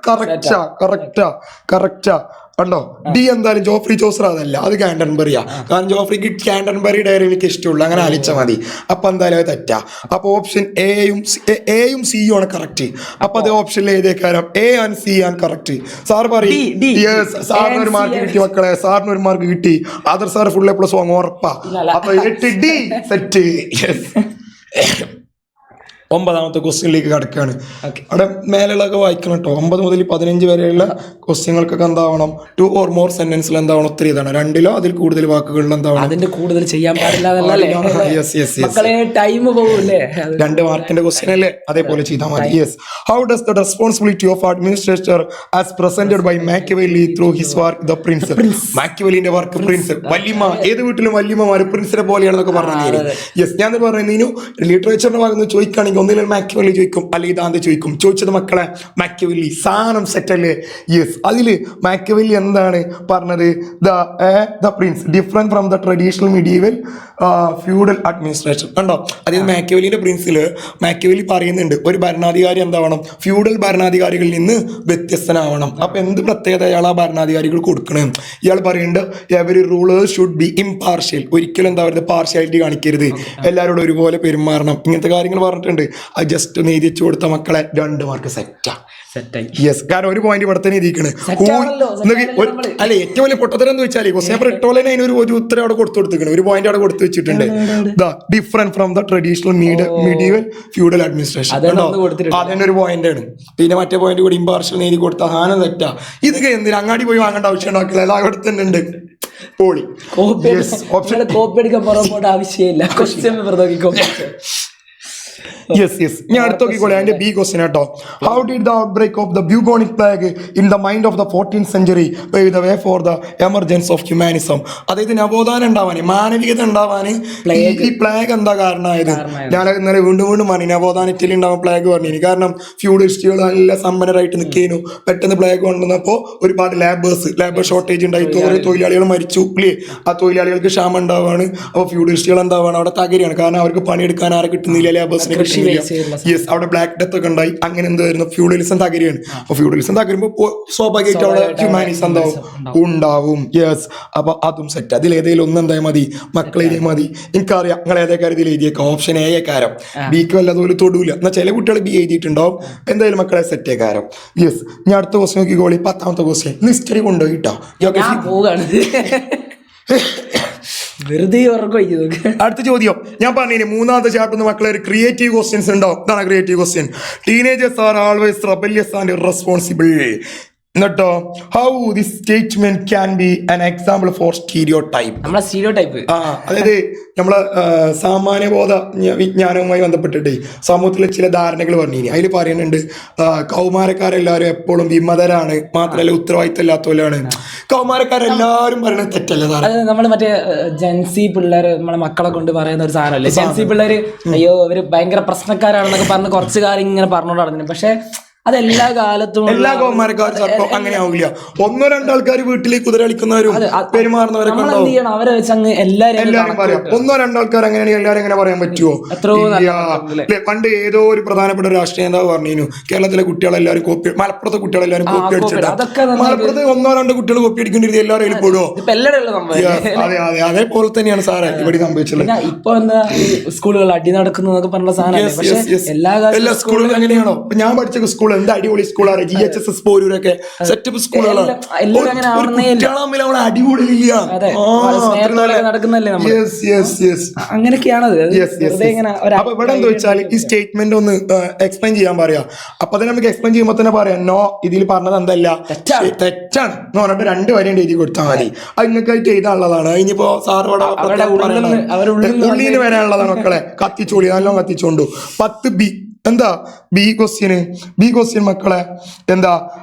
കറക്റ്റാ കണ്ടോ. ഡി എന്തായാലും ജോഫ്രി ചോസർ അതല്ല, അത് കാൻഡൻബറിയാ. കാരണം ജോഫ്രിക്ക് കാൻഡൻബറി ഡയറി എനിക്ക് ഇഷ്ടമുള്ളൂ, അങ്ങനെ ആലിച്ചാൽ മതി. അപ്പൊ എന്തായാലും അത് തെറ്റാ. അപ്പൊ ഓപ്ഷൻ എയും സിയും ആണ് കറക്റ്റ്. അപ്പൊ അത് ഓപ്ഷനിൽ ഏതേക്കാരം? എ ആൻഡ് സി ആണ് കറക്റ്റ്. സാർ പറയും സാറിന് ഒരു മാർക്ക് കിട്ടി മക്കളെ, സാറിന് ഒരു മാർക്ക് കിട്ടി. Other sir full A plus വാങ്ങും ഉറപ്പാ. അപ്പൊ 8 ഡി സെറ്റ്. ഒമ്പതാമത്തെ ക്വസ്റ്റ്യനിലേക്ക് കടക്കുകയാണ്. അവിടെ മേലുള്ളതൊക്കെ വായിക്കണം കേട്ടോ. 9 മുതൽ 15 വരെയുള്ള ക്വസ്റ്റ്യങ്ങൾക്കൊക്കെ എന്താവണം? 2 or more സെന്റൻസിൽ എന്താവണം? ഒത്തിരി ഇതാണ്. 2 അതിൽ കൂടുതൽ വാക്കുകളിൽ എന്താവണം? അതിന്റെ കൂടുതൽ ചെയ്യാൻ പാടില്ല. 2 മാർക്കിന്റെ ക്വസ്റ്റ്യൻ അല്ലേ? അതേപോലെ ചെയ്താൽ മതി. Yes. How does the responsibility of administrator as presented by Machiavelli through his work the Prince. മാക്കിയവെല്ലിന്റെ വർക്ക് പ്രിൻസ്. വല്യമ്മ, ഏത് വീട്ടിലും വല്യമ്മമാര് പ്രിൻസിനെ പോലെയാണെന്നൊക്കെ പറഞ്ഞു. യെസ്. ഞാൻ പറയുന്നതിനു ലിറ്ററേച്ചറിന്റെ ഭാഗത്ത് ചോദിക്കുകയാണെങ്കിൽ ഒന്നിലും മാക്കിയവെല്ലി ചോദിക്കും, അല്ലെങ്കിൽ ഇതാന്ത് ചോദിക്കും. ചോദിച്ചത് മക്കളെ മാക്കിയവെല്ലി സാധനം സെറ്റല്ലേ? യെസ്. അതില് മാക്കിയവെല്ലി എന്താണ് പറഞ്ഞത്? The Prince different from the traditional medieval feudal administration. കണ്ടോ? അതായത് മാക്കിയവെല്ലിന്റെ പ്രിൻസില് മാക്കിയവെല്ലി പറയുന്നുണ്ട് ഒരു ഭരണാധികാരി എന്താവണം? ഫ്യൂഡൽ ഭരണാധികാരികളിൽ നിന്ന് വ്യത്യസ്തനാവണം. അപ്പൊ എന്ത് പ്രത്യേകത അയാൾ ആ ഭരണാധികാരികൾ കൊടുക്കണം? ഇയാൾ പറയുന്നുണ്ട് every ruler should be impartial. ഒരിക്കലും എന്താ പറയുക, പാർഷ്യാലിറ്റി കാണിക്കരുത്, എല്ലാവരോടും ഒരുപോലെ പെരുമാറണം. ഇങ്ങനത്തെ കാര്യങ്ങൾ പറഞ്ഞിട്ടുണ്ട്. അത് ജസ്റ്റ് ഒന്ന് എഴുതി വെച്ച് കൊടുത്ത മക്കളെ 2 മാർക്ക് സെറ്റാ. യെസ്. കാരണം ഒരു പോയിന്റ് ഇവിടെ തന്നെ എഴുതിക്കണ്. അല്ലെ ഏറ്റവും വലിയ പൊട്ടത്തരം എന്ന് വെച്ചാൽ ക്വസ്റ്റ്യൻ പേപ്പർ ഇട്ടോലെ ഒരു ഉത്തരം അവിടെ കൊടുത്തിരിക്കണം, ഒരു പോയിന്റ് അവിടെ കൊടുത്തു വെച്ചിട്ടുണ്ട്. Different from the traditional medieval feudal administration. അതന്നെ ഒരു പോയിന്റ് ആണ്. പിന്നെ മറ്റേ പോയിന്റ് കൂടി ഇമ്പാർഷ്യൽ എഴുതി കൊടുത്ത ഹാന തെറ്റാ. ഇതൊക്കെ എന്തിനാ അങ്ങാടി പോയി വാങ്ങേണ്ട ആവശ്യം ഉണ്ടാക്കില്ല, എല്ലാം അവിടെ തന്നെ ഉണ്ട്. പോളി. കോപ്പി അടിക്കാൻ പുറകോട്ട് ആവശ്യമില്ല. ക്വസ്റ്റ്യൻ പേപ്പർ നോക്കിക്കോ. Yes. ഞാൻ അടുത്ത് നോക്കിക്കോളെ. അതിന്റെ ബി ക്വസ്റ്റ്യൻ കേട്ടോ. How did the outbreak of the bubonic plague in the mind of the 14th century pave the way for the emergence of humanism? അതായത് നവോത്ഥാനം ഉണ്ടാവാന്, മാനവികത ഉണ്ടാവാന് ഈ പ്ലേഗ് എന്താ കാരണമായത്? ഞാൻ ഇന്നലെ വീണ്ടും പറഞ്ഞു നവോത്ഥാനം ഇറ്റലി ഉണ്ടാവാൻ പ്ലേഗ് പറഞ്ഞു. കാരണം ഫ്യൂഡലിസ്റ്റുകൾ നല്ല സമ്പന്നരായിട്ട് നിൽക്കുന്നു. പെട്ടെന്ന് പ്ലേഗ് കൊണ്ടുവന്നപ്പോൾ ഒരുപാട് ലേബർ ഷോർട്ടേജ് ഉണ്ടായി. ഓരോ തൊഴിലാളികൾ മരിച്ചു അല്ലേ? ആ തൊഴിലാളികൾക്ക് ക്ഷാമം ഉണ്ടാവാണ്. അപ്പോൾ ഫ്യൂഡലിസ്റ്റുകൾ എന്താവാണ്? അവിടെ തകരുകയാണ്. കാരണം അവർക്ക് പണിയെടുക്കാൻ ആരെ കിട്ടുന്നില്ല, ലേബേഴ്സിനെ കിട്ടുന്നില്ല. യെസ്. അവിടെ ബ്ലാക്ക് ഡെത്ത് ഒക്കെ ഉണ്ടായി. അങ്ങനെ എന്തായിരുന്നു? ഫ്യൂഡലിസം തകരുകയാണ്. അപ്പൊ ഫ്യൂഡലിസം തകരുമ്പോൾ സ്വാഭാവികമായിട്ട് അവിടെ ഹ്യൂമാനിസം ഉണ്ടാവും. യെസ്. അപ്പൊ അതും സെറ്റ്. അതിൽ ഏതെങ്കിലും ഒന്ന് എന്തായാലും മതി മക്കളെ, എഴുതിയാൽ മതി. എനിക്കറിയാം നിങ്ങൾ ഏതേ കാര്യത്തിൽ എഴുതിയേക്കാം. ഓപ്ഷൻ എ കാരം. ബിക്ക് വല്ലതുപോലെ തൊടൂല. എന്നാൽ ചില കുട്ടികൾ ബി എഴുതിയിട്ടുണ്ടാവും. എന്തായാലും മക്കളെ സെറ്റ് കാരം. യെസ്. ഞാൻ അടുത്ത ക്വസ്റ്റ്യൻ നോക്കിക്കോളി. 10ാമത്തെ ക്വസ്റ്റ്യൻ. ഹിസ്റ്ററി കൊണ്ടുപോയി കേട്ടോ. വെറുതെ അടുത്ത ചോദ്യം ഞാൻ പറഞ്ഞു. 3ാമത്തെ ചാപ്റ്റർ മക്കളെ ഒരു ക്രിയേറ്റീവ് ക്വസ്റ്റ്യൻസ് ഉണ്ടാവും. ഇതാണ് creative question. Teenagers are always rebellious and irresponsible. എന്നിട്ടോ how this statement can be an example for stereotype. നമ്മളെ സ്റ്റീരിയോടൈപ്പ് അതായത് നമ്മളെ സാമാന്യബോധ വിജ്ഞാനവുമായി ബന്ധപ്പെട്ടിട്ട് സമൂഹത്തിലെ ചില ധാരണകൾ പറഞ്ഞു. അതിൽ പറയുന്നുണ്ട് കൗമാരക്കാരെല്ലാവരും എപ്പോഴും വിമതരാണ്, മാത്രമല്ല ഉത്തരവാദിത്തം ഇല്ലാത്തവരാണ്. കൗമാരക്കാരെല്ലാവരും പറയുന്നത് തെറ്റല്ലേ സാർ? അത് നമ്മള് മറ്റേ ജെൻസി പിള്ളേര് നമ്മളെ മക്കളെ കൊണ്ട് പറയുന്ന ഒരു സാധനമല്ലേ? ജെൻസി പിള്ളേര് അയ്യോ അവര് ഭയങ്കര പ്രശ്നക്കാരാണെന്നൊക്കെ പറഞ്ഞ് കുറച്ചു കാലം ഇങ്ങനെ പറഞ്ഞോണ്ട് നടന്നു. പക്ഷെ അത് എല്ലാ കാലത്തും എല്ലാ കൗമാരക്കാരും ചിലപ്പോ അങ്ങനെ ആവില്ല. ഒന്നോ രണ്ടോ ആൾക്കാർ വീട്ടിൽ കുതിര കളിക്കുന്നവരും പെരുമാറുന്നവരൊക്കെ നമ്മൾ എന്ത് ചെയ്യണം, അവരെ വെച്ച് അങ്ങ് എല്ലാരും പറയാം. ഒന്നോ രണ്ടോ ആൾക്കാർ അങ്ങനെയാണെങ്കിൽ എല്ലാരും എങ്ങനെ പറയാൻ പറ്റുമോ? പണ്ട് ഏതോ ഒരു പ്രധാനപ്പെട്ട രാഷ്ട്രീയ നേതാവ് പറഞ്ഞു, കേരളത്തിലെ കുട്ടികളെല്ലാരും കോപ്പി, മലപ്പുറത്തെ കുട്ടികളെല്ലാരും കോപ്പി അടിച്ചിട്ട് മലപ്പുറത്ത് ഒന്നോ രണ്ടോ കുട്ടികൾ കോപ്പി അടിക്കേണ്ടി എല്ലാവരും അതിൽ പെടുവോ? അതെ അതെ, അതേപോലെ തന്നെയാണ് സാറേ ഇവിടെ സംഭവിച്ചത്. ഇപ്പൊ എന്താ സ്കൂളുകൾ അടി നടക്കുന്നതൊക്കെ പറഞ്ഞ സാധനം എല്ലാ സ്കൂളുകളും എങ്ങനെയാണോ? ഞാൻ പഠിച്ച സ്കൂൾ എന്താ അടിപൊളി സ്കൂളാണ്, GHS പോരൂരൊക്കെ സെറ്റപ്പ് സ്കൂളുകളാണ്. അടിപൊളിയില്ല, അങ്ങനെയൊക്കെയാണത്. അപ്പൊ ഇവിടെ എന്താ വെച്ചാൽ ഈ സ്റ്റേറ്റ്മെന്റ് ഒന്ന് എക്സ്പ്ലെയിൻ ചെയ്യാൻ പറയാ. അപ്പൊ തന്നെ നമുക്ക് എക്സ്പ്ലെയിൻ ചെയ്യുമ്പോ തന്നെ പറയാം, നോ ഇതിൽ പറഞ്ഞത് എന്തല്ല തെറ്റാണ് എന്ന് പറഞ്ഞിട്ട് 2 വരെ എഴുതി കൊടുത്താൽ മതി. അത് നിങ്ങൾക്കായിട്ട് എഴുതാനുള്ളതാണ്. ഇനിയിപ്പോ സാറോടെ ഉള്ളിന്ന് വരാനുള്ളതാണ് മക്കളെ. കത്തിച്ചോളി, നല്ലോണം കത്തിച്ചോണ്ടു. 10B എന്താ ബി ക്വസ്റ്റ്യൻ മക്കളെ എന്താ?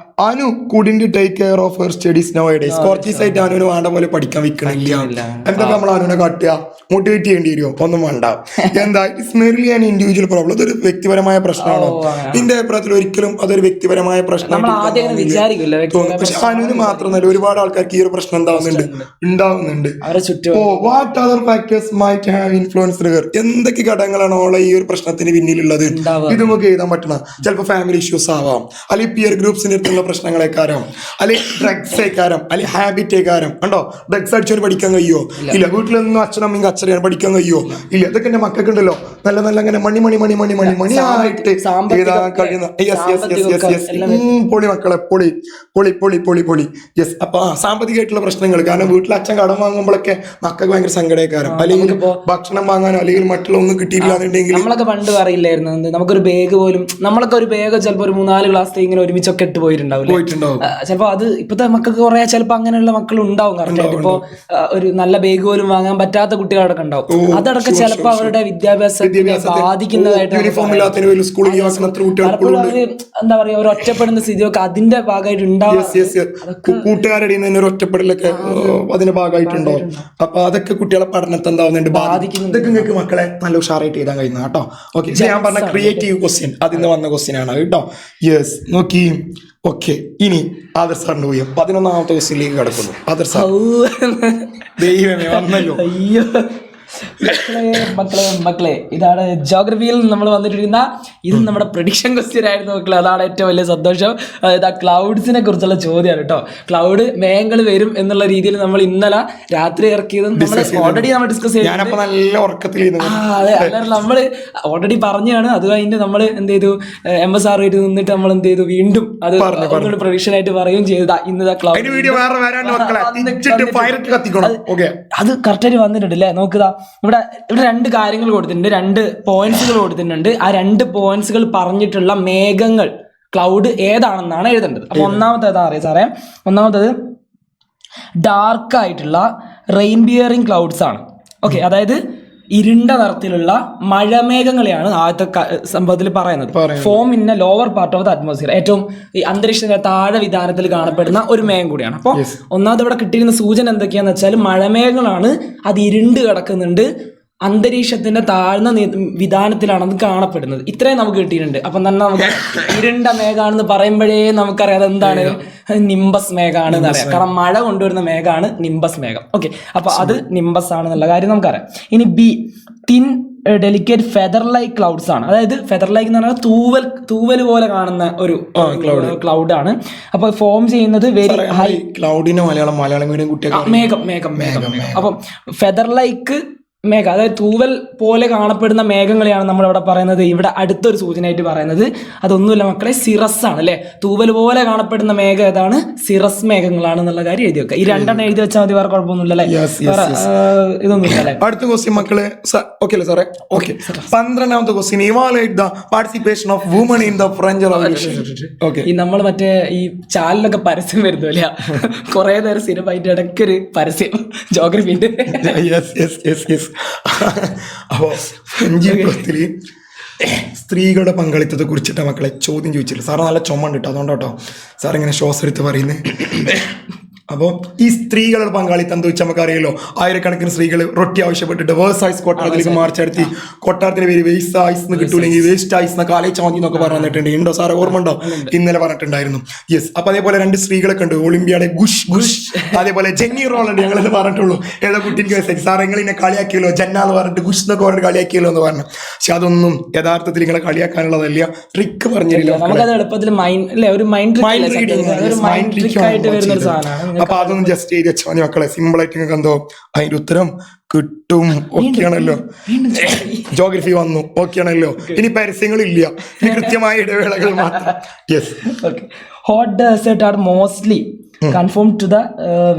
Anu couldn't take care of her studies now days. കുറച്ച് ദിവസമായിട്ട് അനുവിന് വേണ്ട പോലെ പഠിക്കാൻ വെക്കണില്ല. എന്താ നമ്മൾ അനുവിനെ കാട്ടുക? മോട്ടിവേറ്റ് ചെയ്യേണ്ടി വരുമോ? ഒന്നും വേണ്ട. എന്താ? It's mainly an individual problem. അതൊരു വ്യക്തിപരമായ പ്രശ്നമാണോ? എന്റെ അഭിപ്രായത്തിൽ ഒരിക്കലും അതൊരു വ്യക്തിപരമായ പ്രശ്നം. പക്ഷെ അനുവിന് മാത്രമല്ല, ഒരുപാട് ആൾക്കാർക്ക് ഈ ഒരു പ്രശ്നം ഉണ്ടാവുന്നുണ്ട്. What other factors might have influenced her? എന്തൊക്കെ ഘടകങ്ങളാണ് ഓളെ ഈ ഒരു പ്രശ്നത്തിന് പിന്നിലുള്ളത്? ഇത് നമുക്ക് എഴുതാൻ പറ്റണം. ചിലപ്പോൾ ഫാമിലി ഇഷ്യൂസ് ആവാം, അല്ലെങ്കിൽ പിയർ ഗ്രൂപ്പ്സിന്റെ അടുത്തുള്ള പ്രശ്നങ്ങളെക്കാരം, അല്ലെങ്കിൽ ഡ്രഗ്സ് ഏക്കാരം, അല്ലെങ്കിൽ ഹാബിറ്റ് ഏക്കാരം. കണ്ടോ, ഡ്രഗ്സ് അടിച്ചവന് പഠിക്കാൻ കഴിയോ? ഇല്ല. വീട്ടിലൊന്നും അച്ഛനമ്മയും അച്ഛനെയാണ് പഠിക്കാൻ കഴിയോ? ഇല്ല. ഇതൊക്കെ എന്റെ മക്കൾക്ക് ഉണ്ടല്ലോ, നല്ല നല്ല അങ്ങനെ മണിയായിട്ട് എഴുതാൻ കഴിയുന്ന. പൊളി മക്കളെ, പൊളി. യെസ്. അപ്പൊ സാമ്പത്തികമായിട്ടുള്ള പ്രശ്നങ്ങൾ, കാരണം വീട്ടിൽ അച്ഛൻ കടം വാങ്ങുമ്പോഴൊക്കെ മക്കൾക്ക് ഭയങ്കര സങ്കടക്കാരം, അല്ലെങ്കിൽ ഭക്ഷണം വാങ്ങാനോ അല്ലെങ്കിൽ മറ്റുള്ള ഒന്നും കിട്ടിയില്ല എന്നുണ്ടെങ്കിൽ. നമ്മളൊക്കെ പണ്ട് പറയില്ലായിരുന്നു, നമുക്കൊരു ബാഗ് പോലും, നമ്മളൊക്കെ ഒരു ബാഗ് ചിലപ്പോൾ ഒരു 3-4 ക്ലാസ് ഇങ്ങനെ ഒരുമിച്ചൊക്കെ ഇട്ട് പോയിട്ടുണ്ടാവും. ചിലപ്പോ അത് ഇപ്പത്തെ മക്കൾക്ക് കുറെ ചിലപ്പോ അങ്ങനെയുള്ള മക്കൾ ഉണ്ടാവും. കറക്റ്റായിട്ട് ഇപ്പൊ ഒരു നല്ല ബാഗ് പോലും വാങ്ങാൻ പറ്റാത്ത കുട്ടികളടക്കം ഉണ്ടാവും. അതടക്കം ചിലപ്പോ അവരുടെ വിദ്യാഭ്യാസത്തെ ബാധിക്കുന്നതായിട്ട് എന്താ പറയാ, ഒരു ഒറ്റപ്പെടുന്ന സ്ഥിതിയൊക്കെ അതിന്റെ ഭാഗമായിട്ട് ഉണ്ടാവും. കൂട്ടുകാരുടെ ഒറ്റപ്പെടലൊക്കെ അതിന്റെ ഭാഗമായിട്ടുണ്ടാവും. അപ്പൊ അതൊക്കെ കുട്ടികളെ പഠനത്തെ എന്താവുന്നുണ്ട്, ബാധിക്കുന്നുണ്ട്. ഇതൊക്കെ നിങ്ങൾക്ക് മക്കളെ നല്ല ഉഷാറായിട്ട് എഴുതാൻ കഴിയുന്ന കേട്ടോ. ഓക്കെ, ഞാൻ പറഞ്ഞ ക്രിയേറ്റീവ് ക്വസ്റ്റ്യൻ അതിൽ വന്ന ക്വസ്റ്റ്യൻ ആണ് കേട്ടോ. യെസ്, നോക്കി. ഓക്കെ, ഇനി ആദർ സാറിന് പോയി 11ാമത്തെ ക്വസ്റ്റ്യനിലേക്ക് കിടക്കുന്നു. ആദർ സാർ, ദൈവമേ വന്നല്ലോ. അയ്യോ മക്കളെ ഇതാണ് ജോഗ്രഫിയിൽ നമ്മൾ വന്നിട്ടിരുന്ന, ഇത് നമ്മുടെ പ്രഡിക്ഷൻ ക്വസ്റ്റ്യൻ ആയിരുന്നു മക്കളെ. അതാണ് ഏറ്റവും വലിയ സന്തോഷം. അതായത് ആ ക്ലൗഡ്സിനെ കുറിച്ചുള്ള ചോദ്യമാണ് കേട്ടോ. ക്ലൗഡ് മേഘങ്ങൾ വരും എന്നുള്ള രീതിയിൽ നമ്മൾ ഇന്നലെ രാത്രി ഇറക്കിയതും ഓൾറെഡി നമ്മൾ ഡിസ്കസ് ചെയ്തു. അതെ, നമ്മൾ ഓൾറെഡി പറഞ്ഞാണ്. അത് കഴിഞ്ഞിട്ട് നമ്മൾ എന്ത് ചെയ്തു, MS ആയിട്ട് നിന്നിട്ട് നമ്മൾ എന്ത് ചെയ്തു, വീണ്ടും അത് പ്രഡിക്ഷൻ ആയിട്ട് പറയുകയും ചെയ്തു. ഇന്ന് ക്ലൗഡ് അത് കറക്റ്റായിട്ട് വന്നിട്ടുണ്ട് അല്ലേ? നോക്കുക, ഇവിടെ 2 കാര്യങ്ങൾ കൊടുത്തിട്ടുണ്ട്, 2 പോയിന്റ്സുകൾ കൊടുത്തിട്ടുണ്ട്. ആ 2 പോയിന്റ്സുകൾ പറഞ്ഞിട്ടുള്ള മേഘങ്ങൾ, ക്ലൗഡ് ഏതാണെന്നാണ് എഴുതേണ്ടത്. അപ്പൊ ഒന്നാമത്തെ ഏതാ അറിയാം സാറേ? ഒന്നാമത്തത് ഡാർക്ക് ആയിട്ടുള്ള റെയിൻ ബിയറിംഗ് ക്ലൗഡ്സ് ആണ്. ഓക്കെ, അതായത് ഇരുണ്ട നിറത്തിലുള്ള മഴമേഘങ്ങളെയാണ് ആദ്യത്തെ സംഭവത്തിൽ പറയുന്നത്. Form in A lower part of the atmosphere, ഏറ്റവും ഈ അന്തരീക്ഷത്തിന്റെ താഴെ വിധാനത്തിൽ കാണപ്പെടുന്ന ഒരു മേഘം കൂടിയാണ്. അപ്പോൾ ഒന്നാമത് ഇവിടെ കിട്ടിയിരുന്ന സൂചന എന്തൊക്കെയാന്ന് വെച്ചാൽ മഴമേഘങ്ങളാണ്, അത് ഇരുണ്ട് കിടക്കുന്നുണ്ട്, അന്തരീക്ഷത്തിന്റെ താഴ്ന്ന വിധാനത്തിലാണത് കാണപ്പെടുന്നത്. ഇത്രയും നമുക്ക് കിട്ടിയിട്ടുണ്ട്. അപ്പം തന്നെ നമുക്ക് ഇരുണ്ട മേഘാണെന്ന് പറയുമ്പോഴേ നമുക്കറിയാം അതെന്താണ്, നിംബസ് മേഘാണ് എന്നറിയാം. കാരണം മഴ കൊണ്ടുവരുന്ന മേഘാണ് നിംബസ് മേഘം. ഓക്കെ, അപ്പൊ അത് നിംബസ് ആണെന്നുള്ള കാര്യം നമുക്കറിയാം. ഇനി B, thin delicate feather like clouds ആണ്. അതായത് ഫെദർ ലൈക്ക് എന്ന് പറഞ്ഞാൽ തൂവൽ പോലെ കാണുന്ന ഒരു ക്ലൗഡ് ആണ്. അപ്പൊ ഫോം ചെയ്യുന്നത് വെരി ഹൈ ക്ലൗഡിന് മലയാളം മീഡിയം കുട്ടികൾ മേഘം. അപ്പം ഫെദർ ലൈക്ക് മേഘം, അതായത് തൂവൽ പോലെ കാണപ്പെടുന്ന മേഘങ്ങളെയാണ് നമ്മളിവിടെ പറയുന്നത്. ഇവിടെ അടുത്തൊരു സൂചനയായിട്ട് പറയുന്നത് അതൊന്നുമില്ല മക്കളെ, സിറസ് ആണ് അല്ലെ. തൂവൽ പോലെ കാണപ്പെടുന്ന മേഘം ഏതാണ്? സിറസ് മേഘങ്ങളാണ് എന്നുള്ള കാര്യം എഴുതി വെക്കുക. ഈ 2 എഴുതി വെച്ചാൽ മതി, വേറെ കുഴപ്പമൊന്നുമില്ല അല്ലേ? ഇതൊന്നും ഇല്ല. അടുത്ത ക്വസ്റ്റ്യൻ മക്കളെ, ഓക്കെ അല്ലേ സാറേ? ഓക്കെ, 12ാമത്തെ question, evaluate the participation of woman in the French Revolution. Okay, ഈ നമ്മൾ മറ്റേ ഈ ചാനലൊക്കെ പരസ്യം വരുന്നില്ല, കുറെ നേരം സിനിമയായിട്ട് ഇടയ്ക്കൊരു പരസ്യം ജോഗ്രഫിന്റെ. അപ്പോ ഫ്രഞ്ച് വിപ്ലവത്തില് സ്ത്രീകളുടെ പങ്കാളിത്തത്തെ കുറിച്ചിട്ട് മക്കളെ ചോദ്യം ചോദിച്ചില്ല. സാറ് നല്ല ചുമ ഉണ്ട് കേട്ടോ, അതുകൊണ്ടോ സാർ ഇങ്ങനെ ശ്വാസം എടുത്ത് പറയുന്നത്. അപ്പോൾ ഈ സ്ത്രീകളുടെ പങ്കാളിത്തം എന്താ വെച്ചാൽ നമുക്കറിയാലോ, ആയിരക്കണക്കിന് സ്ത്രീകൾ റൊട്ടി ആവശ്യപ്പെട്ടിട്ട് വേഴ്സായിസ് കൊട്ടാരത്തിലേക്ക് മാർച്ചെടുത്തി കൊട്ടാരത്തിന്റെ പേര് വേസ്റ്റ് ആയിസ് എന്ന് കിട്ടൂലെങ്കിൽ വേസ്റ്റ് ആയിസ് എന്നൊക്കെ ആലോചിച്ച് മതി എന്നൊക്കെ പറഞ്ഞിട്ടുണ്ട്. ഉണ്ടോ സാറേ, ഓർമ്മ ഉണ്ടോ? ഇന്നലെ പറഞ്ഞിട്ടുണ്ടായിരുന്നു. യെസ്. അപ്പൊ അതേപോലെ 2 സ്ത്രീകളൊക്കെ ഉണ്ട്, ഒളിമ്പിയാടെ ഗുഷ്, അതേപോലെ ജെന്നി റോളുണ്ട്. ഞങ്ങളെന്ന് പറഞ്ഞിട്ടുള്ളൂ ഏതോ കുട്ടിക്ക് മെസ്സേജ്, സാർ നിങ്ങൾ എന്നെ കളിയാക്കിയല്ലോ ജന്ന എന്ന് പറഞ്ഞിട്ട് ഗുഷ് എന്നൊക്കെ പറഞ്ഞിട്ട് കളിയാക്കിയല്ലോ എന്ന് പറഞ്ഞു. പക്ഷെ അതൊന്നും യഥാർത്ഥത്തിൽ നിങ്ങളെ കളിയാക്കാനുള്ളതല്ല, ട്രിക്ക് പറഞ്ഞില്ല. നമുക്കത് എളുപ്പത്തിൽ അപ്പൊ അതൊന്നും ജസ്റ്റ് ചെയ്ത് വെച്ചാൽ മതി മക്കളെ, സിമ്പിൾ ആയിട്ട് നിങ്ങൾക്ക് എന്തോ അതിന്റെ ഉത്തരം കിട്ടും. ഓക്കെ ആണല്ലോ, ജോഗ്രഫി വന്നു. ഓക്കെ ആണല്ലോ, ഇനി പരസ്യങ്ങളില്ല, ഇനി കൃത്യമായ ഇടവേളകൾ മാത്രം. Yes. Hot desert are mostly conform to the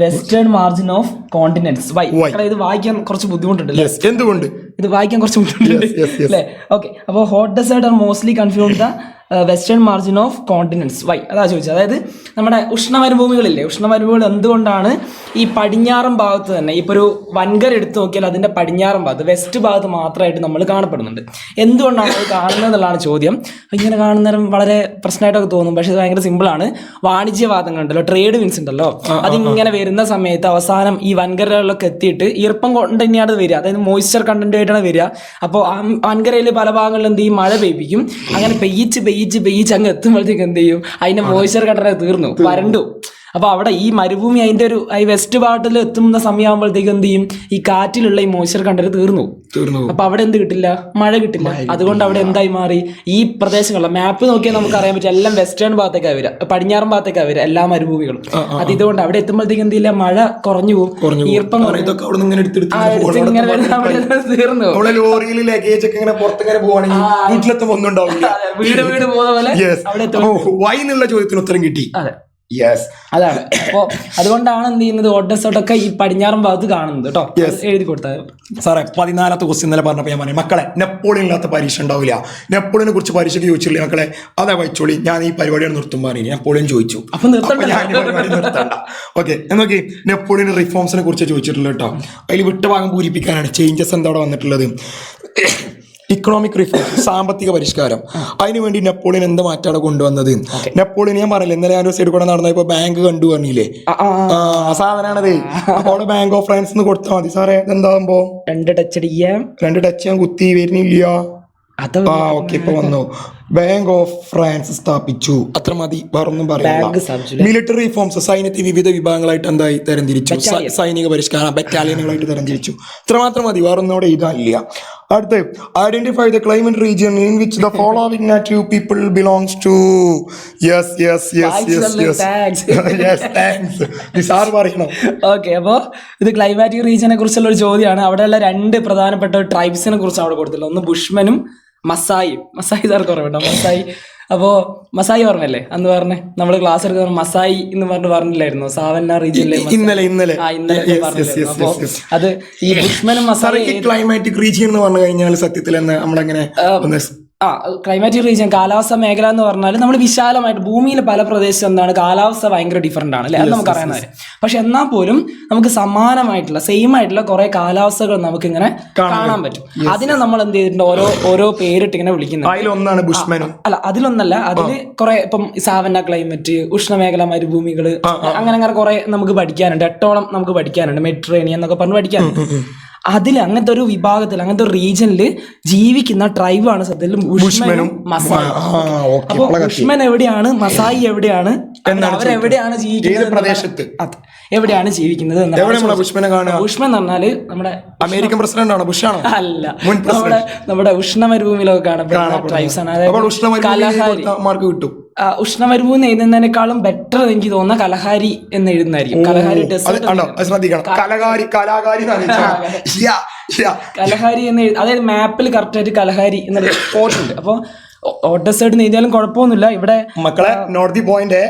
western margin of continents. Why? ഇത് വായിക്കാൻ കുറച്ച് ബുദ്ധിമുട്ടുണ്ട്. എന്തുകൊണ്ട് ഇത് വായിക്കാൻ കുറച്ച് ബുദ്ധിമുട്ടുണ്ട് അല്ലേ? ഓക്കെ. അപ്പോൾ hot desert are mostly conform the western margin of continents. Why? അതാ ചോദിച്ചത്. അതായത് നമ്മുടെ ഉഷ്ണമരുഭൂമികളില്ലേ, ഉഷ്ണമരുഭൂമികൾ എന്തുകൊണ്ടാണ് ഈ പടിഞ്ഞാറൻ ഭാഗത്ത് തന്നെ, ഇപ്പോൾ ഒരു വൻകര എടുത്തു നോക്കിയാൽ അതിന്റെ പടിഞ്ഞാറൻ ഭാഗത്ത്, വെസ്റ്റ് ഭാഗത്ത് മാത്രമായിട്ട് നമ്മൾ കാണപ്പെടുന്നുണ്ട്. എന്തുകൊണ്ടാണ് അത് കാണുന്നത് എന്നുള്ളതാണ് ചോദ്യം. ഇങ്ങനെ കാണുന്നേരം വളരെ പ്രശ്നമായിട്ടൊക്കെ തോന്നും, പക്ഷെ ഇത് ഭയങ്കര സിമ്പിളാണ്. വാണിജ്യവാദങ്ങളുണ്ടല്ലോ, ട്രേഡ് വിൻസ് ഉണ്ടല്ലോ, അതിങ്ങനെ വരുന്ന സമയത്ത് അവസാനം ഈ വൻകരകളിലൊക്കെ എത്തിയിട്ട് ഈർപ്പം കൊണ്ട് തന്നെയാണ് വരിക, അതായത് മോയ്സ്ചർ കണ്ടന്റ് ആയിട്ടാണ് വരിക. അപ്പോൾ ആ വൻകരയിൽ പല ഭാഗങ്ങളിലും എന്ത് ചെയ്യും, മഴ പെയ്യിക്കും. അങ്ങനെ പെയ്യിച്ച് അങ്ങ് എത്തുമ്പോഴത്തേക്ക് എന്ത് ചെയ്യും, അതിന്റെ മോയ്സ്ചർ കണ്ടന്റ് തീർന്നു, വരണ്ടു. അപ്പൊ അവിടെ ഈ മരുഭൂമി അതിന്റെ ഒരു ഈ വെസ്റ്റ് ഭാഗത്തിൽ എത്തുന്ന സമയമാകുമ്പോഴത്തേക്ക് എന്ത് ചെയ്യും, ഈ കാറ്റിലുള്ള ഈ മോയ്സ്ചർ കണ്ടന്റ് തീർന്നു. അപ്പൊ അവിടെ എന്ത് കിട്ടില്ല, മഴ കിട്ടില്ല. അതുകൊണ്ട് അവിടെ എന്തായി മാറി, ഈ പ്രദേശങ്ങളിലെ മാപ്പ് നോക്കിയാൽ നമുക്ക് അറിയാൻ പറ്റും, എല്ലാം വെസ്റ്റേൺ ഭാഗത്തേക്കാണ് വരിക, പടിഞ്ഞാറൻ ഭാഗത്തേക്കാണ് വരിക എല്ലാ മരുഭൂമികളും. അത് ഇതുകൊണ്ട് അവിടെ എത്തുമ്പോഴത്തേക്ക് എന്ത് ചെയ്യില്ല, മഴ കുറഞ്ഞു പോകും, ഈർപ്പം തീർന്നു. വീട് പോകുന്ന പോലെ അവിടെ ചോദ്യത്തിന് ഉത്തരം കിട്ടി. അതാണ്. അപ്പോ അതുകൊണ്ടാണ് എന്ത് ചെയ്യുന്നത്, ഹോട്ട് ഡെസേർട്ടൊക്കെ ഈ പടിഞ്ഞാറൻ ഭാഗത്ത് കാണുന്നത് കേട്ടോ. എഴുതി കൊടുത്താൽ സാറേ. 14ാമത്തെ ക്വസ്റ്റ്യൻ ഇന്നലെ പറഞ്ഞപ്പോൾ ഞാൻ പറഞ്ഞു, മക്കളെ നെപ്പോളിയൻ ഇല്ലാത്ത പരീക്ഷ ഉണ്ടാവില്ല. നെപ്പോളിയനെ കുറിച്ച് പരീക്ഷയ്ക്ക് ചോദിച്ചില്ലേ മക്കളെ, അതാ വായിച്ചോളി. ഞാൻ ഈ പരിപാടിയാണ് നിർത്തും പറഞ്ഞു, നെപ്പോളിയൻ ചോദിച്ചു. അപ്പൊ നിർത്തണ്ട. ഓക്കെ, നോക്കി, നെപ്പോളിയൻ റിഫോംസിനെ കുറിച്ച് ചോദിച്ചിട്ടുള്ളത് കേട്ടോ. അതിൽ വിട്ട ഭാഗം പൂരിപ്പിക്കാനാണ് ചേഞ്ചസ് എന്താ അവിടെ വന്നിട്ടുള്ളത്. ഇക്കണോമിക് റിഫോം, സാമ്പത്തിക പരിഷ്കാരം. അതിനുവേണ്ടി നെപ്പോളിയൻ എന്ത് മാറ്റാണ് കൊണ്ടുവന്നത്? നെപ്പോളിയൻ ഞാൻ പറഞ്ഞില്ല, ഇന്നലെ ഞാൻ സൈഡ് കൂടെ നടന്നപ്പോ ബാങ്ക് കണ്ടു പറഞ്ഞില്ലേ, സാധനമാണത്. അപ്പോൾ ബാങ്ക് ഓഫ് ഫ്രാൻസ് കൊടുത്താൽ മതി. സാറേ എന്താകുമ്പോ 2 ടച്ച് ഞാൻ കുത്തി വരുന്നില്ല. ഓക്കെ, ഇപ്പൊ വന്നു. ബാങ്ക് ഓഫ് ഫ്രാൻസ് സ്ഥാപിച്ചു, അത്ര മതി, വേറൊന്നും പറയാം. മിലിറ്ററി റിഫോംസ്, സൈന്യത്തെ വിവിധ വിഭാഗങ്ങളായിട്ട് എന്തായി തരംതിരിച്ചു, സൈനിക പരിഷ്കാരം ബറ്റാലിയനുകളായിട്ട് തരംതിരിച്ചു. ഇത്രമാത്രം മതി, വേറൊന്നും ഇതല്ല. അടുത്ത്, identify the climate region in which the following native people belongs to. Sir പറയണം. ഓക്കെ, അപ്പോൾ ഇത് ക്ലൈമാറ്റിക് റീജിയനെ കുറിച്ചുള്ള ഒരു ചോദ്യമാണ്. അവിടെയുള്ള 2 പ്രധാനപ്പെട്ട ട്രൈബ്സിനെ കുറിച്ച് അവിടെ കൊടുത്തില്ല. ഒന്ന് ബുഷ്മനും മസായി സാർക്ക് ഓർമ്മ കേട്ടോ, മസായി. അപ്പോ മസായി ഓർമ്മല്ലേ അന്ന് പറഞ്ഞേ, നമ്മള് ക്ലാസ് എടുക്കുന്ന മസായി എന്ന് പറഞ്ഞില്ലായിരുന്നു, സാവന്ന റീജിയനിലെ ഇന്നലെ. അപ്പോ അത് ഈ ബുഷ്മനും മസായി. ക്ലൈമാറ്റിക് റീജിയൻ എന്ന് പറഞ്ഞു കഴിഞ്ഞാൽ സത്യത്തിൽ നമ്മളെങ്ങനെ ക്ലൈമാറ്റിക് റീജിയൻ, കാലാവസ്ഥ മേഖല എന്ന് പറഞ്ഞാൽ നമ്മൾ വിശാലമായിട്ട് ഭൂമിയിൽ പല പ്രദേശത്ത് എന്താണ് കാലാവസ്ഥ ഭയങ്കര ഡിഫറെന്റ് ആണ് അല്ലെ, അത് നമുക്ക് അറിയാവുന്ന കാര്യം. പക്ഷെ എന്നാൽ പോലും നമുക്ക് സമാനമായിട്ടുള്ള സെയിം ആയിട്ടുള്ള കുറെ കാലാവസ്ഥകൾ നമുക്ക് ഇങ്ങനെ കാണാൻ പറ്റും. അതിനെ നമ്മൾ എന്ത് ചെയ്തിട്ടുണ്ട്, ഓരോ പേരിട്ട് ഇങ്ങനെ വിളിക്കുന്നത്. അതിലൊന്നാണ് ബുഷ്മനും. അല്ല, അതിലൊന്നല്ല, അതില് കുറെ ഇപ്പം സാവന്ന ക്ലൈമറ്റ്, ഉഷ്ണമേഖല മരുഭൂമികള്, അങ്ങനെ കുറെ നമുക്ക് പഠിക്കാനുണ്ട്. 8ഓളം നമുക്ക് പഠിക്കാനുണ്ട്. മെഡിറ്ററേനിയൻ എന്നൊക്കെ പറഞ്ഞ് പഠിക്കാനുണ്ട്. അതിൽ അങ്ങനത്തെ ഒരു വിഭാഗത്തിൽ, അങ്ങനത്തെ ഒരു റീജിയനിൽ ജീവിക്കുന്ന ട്രൈബാണ് സത്യത്തിൽ ബുഷ്മനും മസായി. അപ്പൊ ബുഷ്മൻ എവിടെയാണ്, മസായി എവിടെയാണ്, അവരെവിടെയാണ് ജീവിക്കുന്നത്, പ്രദേശത്ത് എവിടെയാണ് ജീവിക്കുന്നത്. ബുഷ്മൻ എന്ന് പറഞ്ഞാല് നമ്മുടെ അമേരിക്കൻ പ്രസിഡന്റ് ആണോ, ബുഷ് ആണോ? അല്ല, നമ്മുടെ ഉഷ്ണമരുഭൂമിയിലൊക്കെ കാണപ്പെടുന്ന ട്രൈബ്സ് ആണ്. അതായത് കലഹാരി കിട്ടും. ഉഷ്ണമരുഭൂമി എഴുതുന്നതിനേക്കാളും ബെറ്റർ എനിക്ക് തോന്നുന്ന കലഹാരി എന്ന് എഴുതുന്നതായിരിക്കും. കലഹാരി കലഹാരി എന്ന് അതായത് മാപ്പിൽ കറക്റ്റ് ആയിട്ട് കലഹാരി എന്നൊരു സ്പോട്ട് ഉണ്ട്. അപ്പൊ ഹോട്ട് ഡെസേർട്ട് എഴുതിയാലും കുഴപ്പമൊന്നുമില്ല. ഇവിടെ മക്കളെ നോട്ട് ദി പോയിന്റ്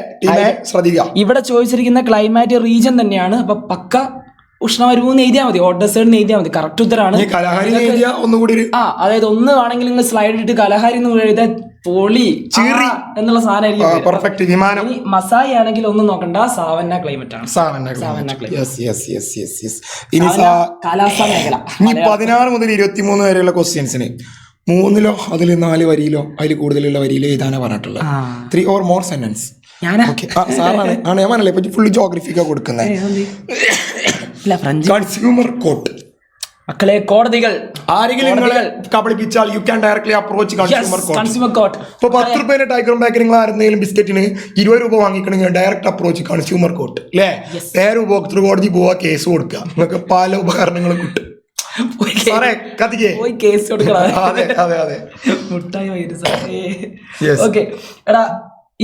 ശ്രദ്ധിക്കുക, ഇവിടെ ചോദിച്ചിരിക്കുന്ന ക്ലൈമാറ്റിക് റീജിയൻ തന്നെയാണ്. അപ്പൊ പക്ക ഉഷ്ണമരുഭൂമി എഴുതിയാൽ മതി, ഹോട്ട് ഡെസേർട്ട് എഴുതിയാൽ മതി. കറക്റ്റ് ഉത്തരാണ്. അതായത് ഒന്ന് വേണമെങ്കിൽ നിങ്ങൾ സ്ലൈഡ് ഇട്ട് കലഹാരി എന്ന് എഴുതാൻ പൊളി എന്നുള്ള സാധനം. മസായി ആണെങ്കിൽ ഒന്നും നോക്കണ്ട, സാവന്ന ക്ലൈമറ്റ് ആണ്. കാലാവസ്ഥാ മേഖല. ഇനി 16 മുതൽ 23 വരെയുള്ള ക്വസ്റ്റ്യൻസിന് 3ലോ അതിൽ 4 വരിയിലോ അതിൽ കൂടുതലുള്ള വരിയിലോ എഴുതാനാണ് പറഞ്ഞിട്ടുള്ളത്. 3 or more സെന്റൻസ്. ഞാനാ ഓക്കെ സാറാണ് ആണ് ഞാൻ പറഞ്ഞല്ലേ ഇപ്പൊ ഫുള്ള് ജോഗ്രഫിക്കാ കൊടുക്കുന്നത്. ഇല്ല ഫ്രഞ്ച്. കൺസ്യൂമർ കോർട്ട് മക്കളെ കോടതികൾ ആരെങ്കിലും നിങ്ങളെ കബളിപ്പിച്ചാൽ you can directly approach consumer court. ഇപ്പൊ 10 രൂപേന്റെ ടൈഗർ ബാക്ക് നിങ്ങൾ ആരെന്തെങ്കിലും ബിസ്ക്കറ്റിന് 20 രൂപ വാങ്ങിക്കണമെങ്കിൽ ഡയറക്റ്റ് അപ്രോച്ച് കൺസ്യൂമർ കോർട്ട് അല്ലേ? നേരെ ഉപഭോക്തൃ കോടതി പോവാ, കേസ് കൊടുക്കുക, നിങ്ങൾക്ക് പല ഉപകരണങ്ങളും കിട്ടും. പോയി കേസ് കൊടുക്കണം. അതെ അതെ അതെ മുട്ടായി ഓക്കെ എടാ,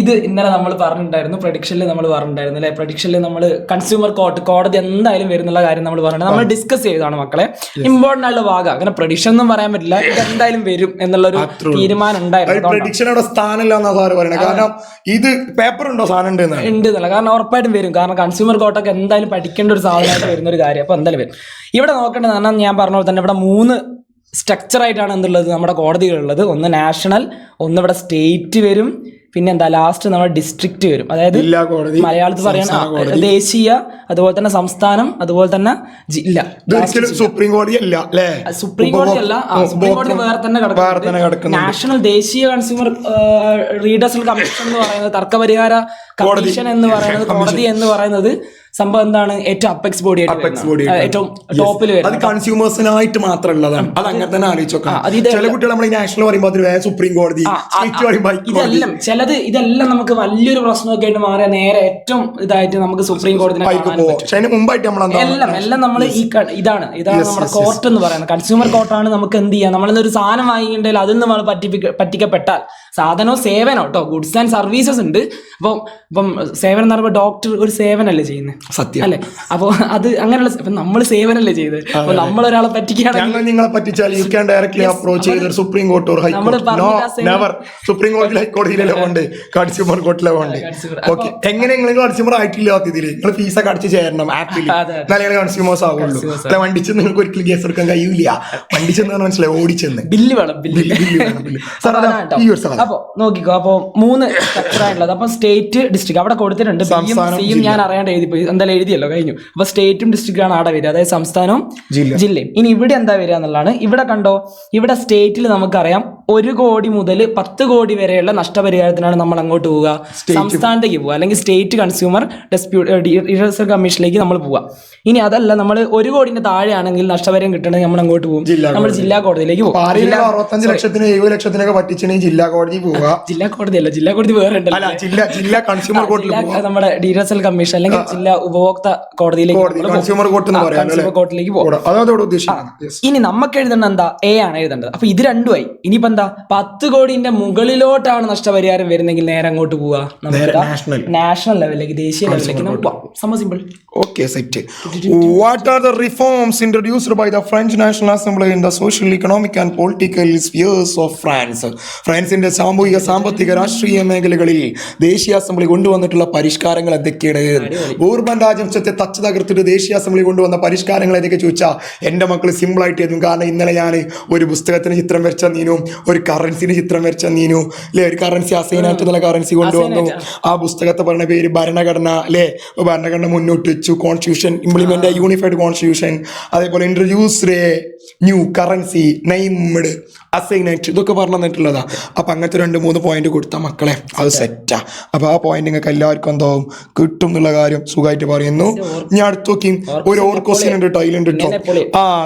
ഇത് ഇന്നലെ നമ്മൾ പറഞ്ഞിട്ടുണ്ടായിരുന്നു, പ്രഡിക്ഷനിൽ നമ്മൾ പറഞ്ഞിട്ടുണ്ടായിരുന്നു അല്ലെ? പ്രഡിക്ഷനിൽ നമ്മൾ കൺസ്യൂമർ കോടതി എന്തായാലും വരുന്നുള്ള കാര്യം നമ്മൾ പറഞ്ഞിട്ടുണ്ട്, നമ്മൾ ഡിസ്കസ് ചെയ്തതാണ് മക്കളെ. ഇമ്പോർട്ടന്റ് ആയിട്ടുള്ള ഭാഗം, അങ്ങനെ പ്രഡിക്ഷൻ ഒന്നും പറയാൻ പറ്റില്ല, ഇത് എന്തായാലും വരും എന്നുള്ളൊരു തീരുമാനം ഉണ്ടായിരുന്നു. പ്രഡിക്ഷനോടെ സ്ഥാനമില്ല എന്നാ സാറ് പറയുന്നത്. കാരണം ഇത് പേപ്പർ ഉണ്ടോ സാധനം ഉണ്ട് എന്നല്ല, കാരണം ഉറപ്പായിട്ടും വരും. കാരണം കൺസ്യൂമർ കോർട്ടൊക്കെ എന്തായാലും പഠിക്കേണ്ട ഒരു സാധനമായിട്ട് വരുന്ന ഒരു കാര്യം. അപ്പൊ എന്തായാലും വരും. ഇവിടെ നോക്കേണ്ടത് പറഞ്ഞാൽ ഞാൻ പറഞ്ഞ പോലെ തന്നെ ഇവിടെ 3 സ്ട്രക്ചർ ആയിട്ടാണ് എന്തുള്ളത് നമ്മുടെ കോടതികളുള്ളത്. ഒന്ന് നാഷണൽ, ഒന്ന് ഇവിടെ സ്റ്റേറ്റ് വരും, പിന്നെ എന്താ ലാസ്റ്റ് നമ്മുടെ ഡിസ്ട്രിക്ട് വരും. അതായത് മലയാളത്തിൽ പറയാൻ ദേശീയ, അതുപോലെ തന്നെ സംസ്ഥാനം, അതുപോലെ തന്നെ ജില്ല. സുപ്രീം കോടതി അല്ല അല്ലേ? സുപ്രീം കോടതി അല്ല, സുപ്രീം കോടതി വേറെ തന്നെ കിടക്കുന്നു. നാഷണൽ ദേശീയ കൺസ്യൂമർ റീഡേഴ്സൽ കമ്മീഷൻ എന്ന് പറയുന്നത്, തർക്കപരിഹാര കമ്മീഷൻ എന്ന് പറയുന്നത്, കോടതി എന്ന് പറയുന്നത് സംഭവം എന്താണ്? ഏറ്റവും അപ്പെക്സ് ബോഡി ഏറ്റവും ടോപ്പിൽ വരും. അത് കൺസ്യൂമേഴ്സിനായിട്ട് മാത്രമുള്ളതാണ്. അത് അങ്ങനെ തന്നെ ആലോചിച്ചോക്കാം. ചില കുട്ടികൾ നമ്മൾ നാഷണൽ പറയുമ്പോൾ സുപ്രീം കോടതി, ഇതെല്ലാം നമുക്ക് വലിയൊരു പ്രശ്നമൊക്കെ ആയിട്ട് മാറിയ നേരെ ഏറ്റവും ഇതായിട്ട് നമുക്ക് സുപ്രീം കോടതി എല്ലാം നമ്മൾ ഇതാണ് നമ്മുടെ കോർട്ട് എന്ന് പറയുന്നത്. കൺസ്യൂമർ കോർട്ടാണ് നമുക്ക് എന്ത് ചെയ്യാം, നമ്മളൊരു സാധനം വാങ്ങിക്കണ്ടെങ്കിൽ അതിൽ നമ്മൾ പറ്റിക്കപ്പെട്ടാൽ, സാധനവും സേവനോ കേട്ടോ, ഗുഡ്സ് ആൻഡ് സർവീസസ് ഉണ്ട്. ഇപ്പം സേവനം എന്ന് പറയുമ്പോൾ ഡോക്ടർ ഒരു സേവനല്ലേ ചെയ്യുന്നത്, സത്യം അല്ലെ? അപ്പൊ അത് അങ്ങനെയുള്ള നമ്മൾ സേവനല്ലേ ചെയ്തത്. അപ്പൊ നമ്മളൊരാളെ പറ്റിക്കുകയാണെങ്കിൽ നിങ്ങളെ പറ്റിച്ചാൽ യു ക്യാൻ ഡയറക്ട്ലി അപ്രോച്ച് ചെയ്ത് സുപ്രീം കോർട്ട് ഓർ സുപ്രീം കോടതി, ഹൈക്കോടതിയിലെ ഉണ്ട്, കൺസ്യൂമർ കോർട്ടിലെ ഉണ്ട്. ഓക്കെ, എങ്ങനെ നിങ്ങൾ കൺസ്യൂമർ ആയിട്ടില്ലാത്ത ഇതില് നിങ്ങൾ ഫീസൊക്കെ അടിച്ച് ചേരണം ആപ്പിൽ, നല്ല കൺസ്യൂമേഴ്സ് ആവുള്ളൂ. അല്ല വണ്ടിച്ച് നിങ്ങൾക്ക് ഒരിക്കലും കേസ് എടുക്കാൻ കഴിയൂല. വണ്ടിച്ചെന്ന് മനസ്സിലായി, ഓടിച്ചെന്ന് ബില്ല് വേണം, ബില്ല്. അപ്പൊ നോക്കിക്കോ, അപ്പൊ 3 സ്ട്രക്ചർ ആയിട്ടുള്ളത്. അപ്പൊ സ്റ്റേറ്റ്, ഡിസ്ട്രിക്ട് അവിടെ കൊടുത്തിട്ടുണ്ട്. സിയും ഞാൻ അറിയാണ്ട് എഴുതിപ്പോയി, എന്തായാലും എഴുതിയല്ലോ, കഴിഞ്ഞു. അപ്പൊ സ്റ്റേറ്റും ഡിസ്ട്രിക്റ്റും ആണ് അവിടെ വരിക, അതായത് സംസ്ഥാനവും ജില്ലയും. ഇനി ഇവിടെ എന്താ വരിക എന്നുള്ളതാണ്. ഇവിടെ കണ്ടോ, ഇവിടെ സ്റ്റേറ്റിൽ നമുക്കറിയാം 1 കോടി മുതൽ 10 കോടി വരെയുള്ള നഷ്ടപരിഹാരത്തിനാണ് നമ്മൾ അങ്ങോട്ട് പോവുക, സംസ്ഥാനത്തേക്ക് പോവുക, അല്ലെങ്കിൽ സ്റ്റേറ്റ് കൺസ്യൂമർ ഡിസ്പ്യൂട്ട് കമ്മീഷനിലേക്ക് നമ്മൾ പോവുക. ഇനി അതല്ല, നമ്മൾ 1 കോടിന്റെ താഴെയാണെങ്കിൽ നഷ്ടപരിഹാരം കിട്ടണമെങ്കിൽ നമ്മൾ അങ്ങോട്ട് പോകും, നമ്മൾ ജില്ലാ കോടതിയിലേക്ക് പോകും. 65 ലക്ഷത്തിന് 70 ലക്ഷത്തിനൊക്കെ പറ്റിച്ചിട്ടുണ്ടെങ്കിൽ ജില്ലാ കോടതി പോവുക. ജില്ലാ കോടതി അല്ല, ജില്ലാ കോടതി വേറെ ഉണ്ടല്ലോ, നമ്മുടെ ഡീറസൽ കമ്മീഷൻ അല്ലെങ്കിൽ ജില്ലാ ഉപഭോക്തൃ കോടതിയിലേക്ക്, കൺസ്യൂമർ കോർട്ടിലേക്ക് പോകും. ഇനി നമുക്ക് എഴുതേണ്ട എന്താ? എ ആണ് എഴുതേണ്ടത്. അപ്പൊ ഇത് രണ്ടുമായി. ഇനിയിപ്പോ എന്താ, 10 കോടിന്റെ മുകളിലോട്ടാണ് നഷ്ടപരിഹാരം വരുന്നെങ്കിൽ നേരെ അങ്ങോട്ട് പോവുക, നാഷണൽ ലെവലിലേക്ക്, ദേശീയ ലെവലിലേക്ക് നമുക്ക് പോവാം. സംഭവം simple. Okay, set. What are the reforms introduced by the French National Assembly in the social, economic and political spheres of France? ഫ്രാൻസിന്റെ സാമൂഹിക, സാമ്പത്തിക, രാഷ്ട്രീയ മേഖലകളിൽ ദേശീയ അസംബ്ലി കൊണ്ടുവന്നിട്ടുള്ള പരിഷ്കാരങ്ങൾ എന്തൊക്കെയാണ്? ബൂർബൻ രാജവംശത്തെ തച്ച് തകർത്തിട്ട് ദേശീയ അസംബ്ലി കൊണ്ടുവന്ന പരിഷ്കാരങ്ങൾ ഏതൊക്കെ ചോദിച്ചാൽ എൻ്റെ മക്കൾ സിമ്പിൾ ആയിട്ട് എഴുതും. കാരണം ഇന്നലെ ഞാൻ ഒരു പുസ്തകത്തിന് ചിത്രം വരച്ച നീനും ഒരു കറൻസിന് ചിത്രം വരച്ച നീനു അല്ലെ, ഒരു കറൻസി അസൈനായിട്ട് നല്ല കറൻസി കൊണ്ടുവന്നു. ആ പുസ്തകത്തെ പറഞ്ഞ പേര് ഭരണഘടന അല്ലെ, ഭരണഘടന മുന്നോട്ട് വെച്ചു, കോൺസ്റ്റിറ്റ്യൂഷൻ ഇംപ്ലിമെന്റ്, യൂണിഫൈഡ് കോൺസ്റ്റിറ്റ്യൂഷൻ, അതേപോലെ ഇൻട്രൊഡ്യൂസ്ഡ് ന്യൂ കറൻസി, നെയ്മഡ്, അസൈനറ്റ്, ഇതൊക്കെ പറഞ്ഞു തന്നിട്ടുള്ളതാ. അപ്പൊ അങ്ങനത്തെ 2-3 പോയിന്റ് കൊടുത്താൽ മക്കളെ അത് സെറ്റാ. അപ്പൊ ആ പോയിന്റ് നിങ്ങൾക്ക് എല്ലാവർക്കും എന്താവും കിട്ടും എന്നുള്ള കാര്യം സുഖമായിട്ട് പറയുന്നു. ഞാൻ അടുത്ത് നോക്കി ഒരു ഓർ ക്വസ്റ്റ്യൻ ഉണ്ട്, ടൈലുണ്ട് കേട്ടോ.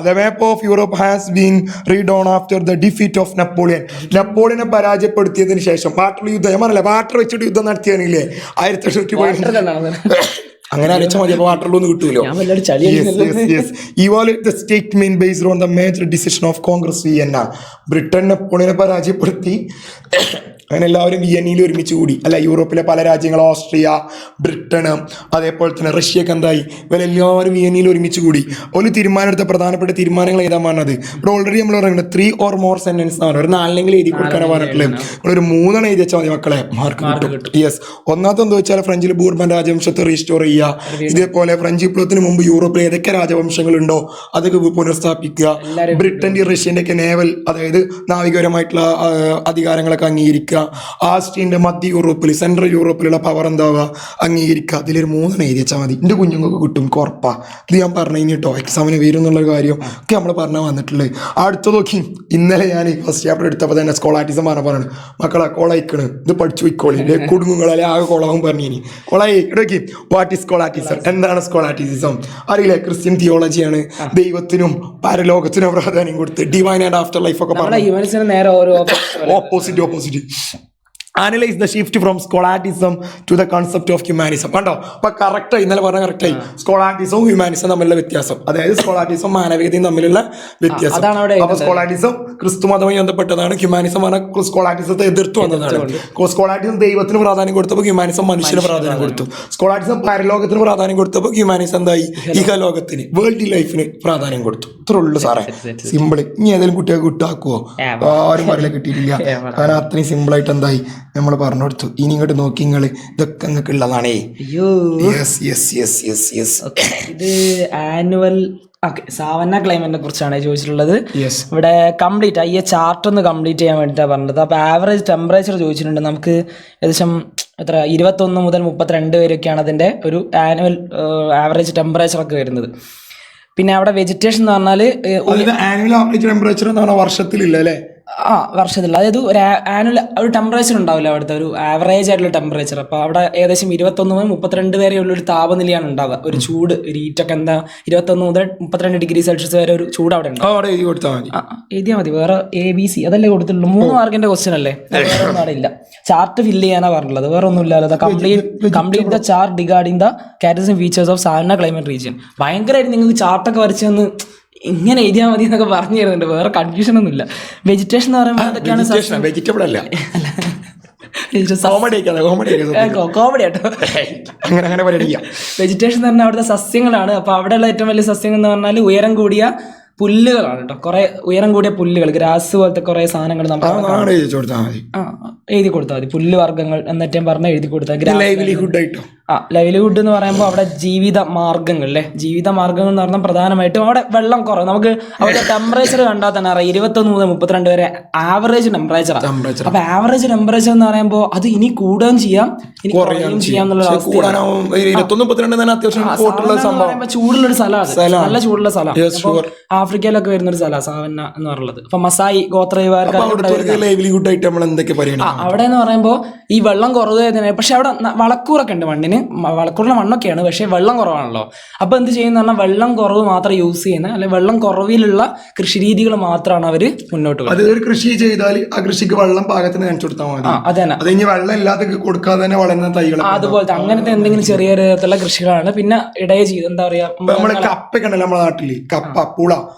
The map of Europe has been redone after the defeat of Napoleon. നെപ്പോളിയനെ പരാജയപ്പെടുത്തിയതിനു ശേഷം വാട്ടർ യുദ്ധം, ഞാൻ പറഞ്ഞില്ല വാട്ടർ വെച്ചിട്ട് യുദ്ധം നടത്തിയാനില്ലേ 1800. അങ്ങനെ അലച്ച മതി, അപ്പൊ വാട്ടറിലൊന്നും കിട്ടൂലോ. Evaluate the statement based on the major decision of Congress Vienna. Britain നെപ്പോളിയനെ പരാജയപ്പെടുത്തി, അങ്ങനെ എല്ലാവരും വിയന്നയിൽ ഒരുമിച്ച് കൂടി അല്ല, യൂറോപ്പിലെ പല രാജ്യങ്ങൾ, ഓസ്ട്രിയ, ബ്രിട്ടൻ, അതേപോലെ തന്നെ റഷ്യക്ക് എന്തായി, ഇവരെല്ലാവരും വിയന്നയിൽ ഒരുമിച്ച് കൂടി ഒരു തീരുമാനമെടുത്ത പ്രധാനപ്പെട്ട തീരുമാനങ്ങൾ ഏതാ പറഞ്ഞത്? ഇവിടെ ഓൾറെഡി നമ്മൾ പറയുന്നത് 3 or more sentences ആണ്, ഒരു 4 എഴുതി കൊടുക്കാനാണ് പറഞ്ഞിട്ടുള്ളത്. നമ്മളൊരു 3 എഴുതി വെച്ചാൽ മതി മക്കളെ, മാർക്ക് കിട്ടും. യെസ്. ഒന്നാമത്തെ എന്താ വെച്ചാൽ ഫ്രഞ്ചിൽ ബൂർബൻ രാജവംശത്തെ റീസ്റ്റോർ ചെയ്യുക. ഇതേപോലെ ഫ്രഞ്ച് വിപ്ലവത്തിന് മുമ്പ് യൂറോപ്പിൽ ഏതൊക്കെ രാജവംശങ്ങളുണ്ടോ അതൊക്കെ പുനഃസ്ഥാപിക്കുക. ബ്രിട്ടന്റെ റഷ്യന്റെ ഒക്കെ നേവൽ, അതായത് നാവികപരമായിട്ടുള്ള അധികാരങ്ങളൊക്കെ അംഗീകരിക്കുക. ആസ്ട്രിയന്റെ മധ്യ യൂറോപ്പിൽ സെൻട്രൽ യൂറോപ്പിലുള്ള പവർ എന്താവുക അംഗീകരിക്കുക. അതിലൊരു 3 എഴുതി വെച്ചാൽ മതി. എൻ്റെ കുഞ്ഞുങ്ങൾക്ക് കിട്ടും ഉറപ്പാ. ഇത് ഞാൻ പറഞ്ഞു കഴിഞ്ഞിട്ടോ എക്സാമിന് വരും എന്നുള്ളൊരു കാര്യം ഒക്കെ നമ്മൾ പറഞ്ഞാൽ വന്നിട്ടുള്ളത്. അടുത്ത നോക്കി ഇന്നലെ ഞാൻ ഫസ്റ്റ് ചാപ്റ്റർ എടുത്തപ്പോൾ തന്നെ സ്കോളാറ്റിസം പറഞ്ഞ മക്കളെ കോളയിക്കണ് ഇത് പഠിച്ചു പോയിക്കോളി കുടുങ്ങുകളെ ആകെ കോളാവും പറഞ്ഞു. കോളായി ഇടയ്ക്ക് വാട്ട് ഈസ് സ്കോളാറ്റിസം, എന്താണ് സ്കോളാറ്റിസം അറിയില്ലേ? ക്രിസ്ത്യൻ തിയോളജിയാണ്. ദൈവത്തിനും പരലോകത്തിനും പ്രാധാന്യം കൊടുത്ത് ഡിവൈൻ ആൻഡ് ആഫ്റ്റർ ലൈഫ് ഒക്കെ opposite analyse the shift from scholasticism to the concept of humanism. കണ്ടോ അപ്പൊ കറക്റ്റായി ഇന്നലെ പറഞ്ഞ കറക്റ്റായി സ്കോളാറ്റിസവും ഹ്യൂമാനിസം തമ്മിലുള്ള വ്യത്യാസം, അതായത് സ്കോളാറ്റിസം മാനവികതയും തമ്മിലുള്ള വ്യത്യാസം. അപ്പൊ സ്കോളാറ്റിസം ക്രിസ്തു മതവുമായി ബന്ധപ്പെട്ടതാണ്, ഹ്യൂമാനിസം പറഞ്ഞ സ്കോളാറ്റിസത്തെ എതിർത്ത് വന്നതാണ്. സ്കോളാറ്റിസം ദൈവത്തിന് പ്രാധാന്യം കൊടുത്തപ്പോൾ ഹ്യൂമാനിസം മനുഷ്യന് പ്രാധാന്യം കൊടുത്തു. സ്കോളാറ്റിസം പരലോകത്തിന് പ്രാധാന്യം കൊടുത്തപ്പോൾ ഹ്യൂമാനിസം എന്തായി ഇഹലോകത്തിന് വേൾഡ് ലൈഫിന് പ്രാധാന്യം കൊടുത്തു. ഇത്ര ഉള്ളു സാറേ, സിമ്പിൾ. ഇനി ഏതെങ്കിലും കുട്ടികൾക്ക് കിട്ടാക്കുവോ? ആരും പറയില്ല കിട്ടിയിട്ടില്ല. കാരണം അത്രയും സിമ്പിൾ ആയിട്ട് എന്തായി നമ്മൾ പറഞ്ഞു കൊടുത്തു. ഇനി ഇങ്ങോട്ട് നോക്കി നിങ്ങൾ ഇതൊക്കെ നിങ്ങൾക്ക് ഉള്ളതാണേ. ഇത് ആനുവൽ സാവന്ന ക്ലൈമറ്റിനെ കുറിച്ചാണ് ചോദിച്ചിട്ടുള്ളത്. ഇവിടെ കംപ്ലീറ്റ് ഈ ചാർട്ട് ഒന്ന് കംപ്ലീറ്റ് ചെയ്യാൻ വേണ്ടിയിട്ടാണ് പറഞ്ഞത്. അപ്പോൾ ആവറേജ് ടെമ്പറേച്ചർ ചോദിച്ചിട്ടുണ്ട്. നമുക്ക് ഏകദേശം എത്ര 21 മുതൽ 32 വരെയൊക്കെയാണ് അതിൻ്റെ ഒരു ആനുവൽ ആവറേജ് ടെമ്പറേച്ചർ ഒക്കെ വരുന്നത്. പിന്നെ അവിടെ വെജിറ്റേഷൻ എന്ന് പറഞ്ഞാൽ ആനുവൽ ആവറേജ് ടെമ്പറേച്ചർ എന്ന് പറഞ്ഞാൽ വർഷത്തിലില്ല അല്ലേ? വർഷത്തില്ല. അതായത് ഒരു ആനുവൽ ഒരു ടെമ്പറേച്ചർ ഉണ്ടാവില്ല അവിടുത്തെ, ഒരു ആവറേജ് ആയിട്ടുള്ള ടെമ്പറേച്ചർ. അപ്പോൾ അവിടെ ഏകദേശം 21 മുതൽ 32 വരെയുള്ള ഒരു താപനിലയാണ് ഉണ്ടാവുക. ഒരു ചൂട് ഹീറ്റൊക്കെ എന്താ 21 മുതൽ 32 ഡിഗ്രി സെൽഷ്യസ് വരെ ഒരു ചൂട് അവിടെ ഉണ്ട്. എഴുതിയാൽ മതി. വേറെ ABC അതല്ലേ കൊടുത്തിട്ടുള്ളൂ. 3 മാർക്കിന്റെ ക്വസ്റ്റ്യൻ അല്ലേ, വേറെ ഒന്നും അവിടെ ഇല്ല. ചാർട്ട് ഫില്ല് ചെയ്യാനാ പറഞ്ഞുള്ളത്, വേറെ ഒന്നും ഇല്ലല്ലോ. Complete the chart regarding the characteristic features of savanna climate region. ഭയങ്കരമായിട്ട് നിങ്ങൾക്ക് ചാർട്ടൊക്കെ വരച്ച് തന്ന് ഇങ്ങനെ എഴുതിയാൽ മതി എന്നൊക്കെ പറഞ്ഞു തരുന്നുണ്ട്. വേറെ കൺഫ്യൂഷൻ ഒന്നും ഇല്ല. വെജിറ്റേഷൻ എന്ന് പറയുമ്പോൾ എന്തൊക്കെയാണ്? വെജിറ്റബിൾ അല്ല, കോമഡി ആട്ടോ. വെജിറ്റേഷൻ എന്ന് പറഞ്ഞാൽ അവിടുത്തെ സസ്യങ്ങളാണ്. അപ്പൊ അവിടെയുള്ള ഏറ്റവും വലിയ സസ്യങ്ങൾ എന്ന് പറഞ്ഞാൽ ഉയരം കൂടിയ പുല്ലുകളാണ് കേട്ടോ. കുറെ ഉയരം കൂടിയ പുല്ലുകൾ, ഗ്രാസ് പോലത്തെ കുറെ സാധനങ്ങൾ നമ്മൾ എഴുതി കൊടുത്താൽ മതി. പുല്ല് വർഗ്ഗങ്ങൾ എന്നിട്ട് പറഞ്ഞാൽ എഴുതി കൊടുത്താൽ ലൈവ്ലിഹുഡ് എന്ന് പറയുമ്പോൾ അവിടെ ജീവിത മാർഗ്ഗങ്ങൾ അല്ലേ. ജീവിത മാർഗ്ഗങ്ങൾ എന്ന് പറഞ്ഞാൽ പ്രധാനമായിട്ടും അവിടെ വെള്ളം കുറവ്. നമുക്ക് അവിടെ ടെമ്പറേച്ചർ കണ്ടാൽ തന്നെ അറിയാം 21 മുതൽ 32 വരെ ആവറേജ് ടെമ്പറേച്ചറാണ്. അപ്പൊ ആവറേജ് ടെമ്പറേച്ചർ എന്ന് പറയുമ്പോൾ അത് ഇനി കൂടുകയും ചെയ്യാം ഇനി കുറയുകയും ചെയ്യാം എന്നുള്ള ചൂടുള്ളൊരു സ്ഥലമാണ്, നല്ല ചൂടുള്ള സ്ഥലമാണ്. ആഫ്രിക്കയിലൊക്കെ വരുന്ന ഒരു സ്ഥലമാണ് സാവന്ന എന്ന് പറയുന്നത്. അപ്പൊ മസായി ഗോത്രവിഭാഗക്കാർ അവിടെ എന്ന് പറയുമ്പോൾ ഈ വെള്ളം കുറവ്, പക്ഷെ അവിടെ വളക്കൂറൊക്കെ ഉണ്ട് മണ്ണിന്. വളക്കൂറിലെ മണ്ണൊക്കെയാണ്, പക്ഷെ വെള്ളം കുറവാണല്ലോ. അപ്പൊ എന്ത് ചെയ്യുന്ന പറഞ്ഞാൽ വെള്ളം കുറവ് മാത്രം യൂസ് ചെയ്യുന്ന, അല്ലെങ്കിൽ വെള്ളം കുറവിലുള്ള കൃഷി രീതികൾ മാത്രമാണ് അവര് മുന്നോട്ട് പോകുന്നത്. കൃഷി ചെയ്താൽ ആ കൃഷിക്ക് വെള്ളം പാകത്തിന് നനച്ചു കൊടുത്താൽ മതി. അതന്നെ, വെള്ളം ഇല്ലാതെ കൊടുക്കാതെ തന്നെ വളരുന്ന തൈകൾ, അതുപോലത്തെ അങ്ങനത്തെ എന്തെങ്കിലും ചെറിയ തരത്തിലുള്ള കൃഷികളാണ്. പിന്നെ ഇടയെ ചെയ്ത് എന്താ പറയാ, നമ്മള് കപ്പൊക്കെ ഉണ്ടല്ലോ നമ്മുടെ നാട്ടില്, കപ്പ പുള,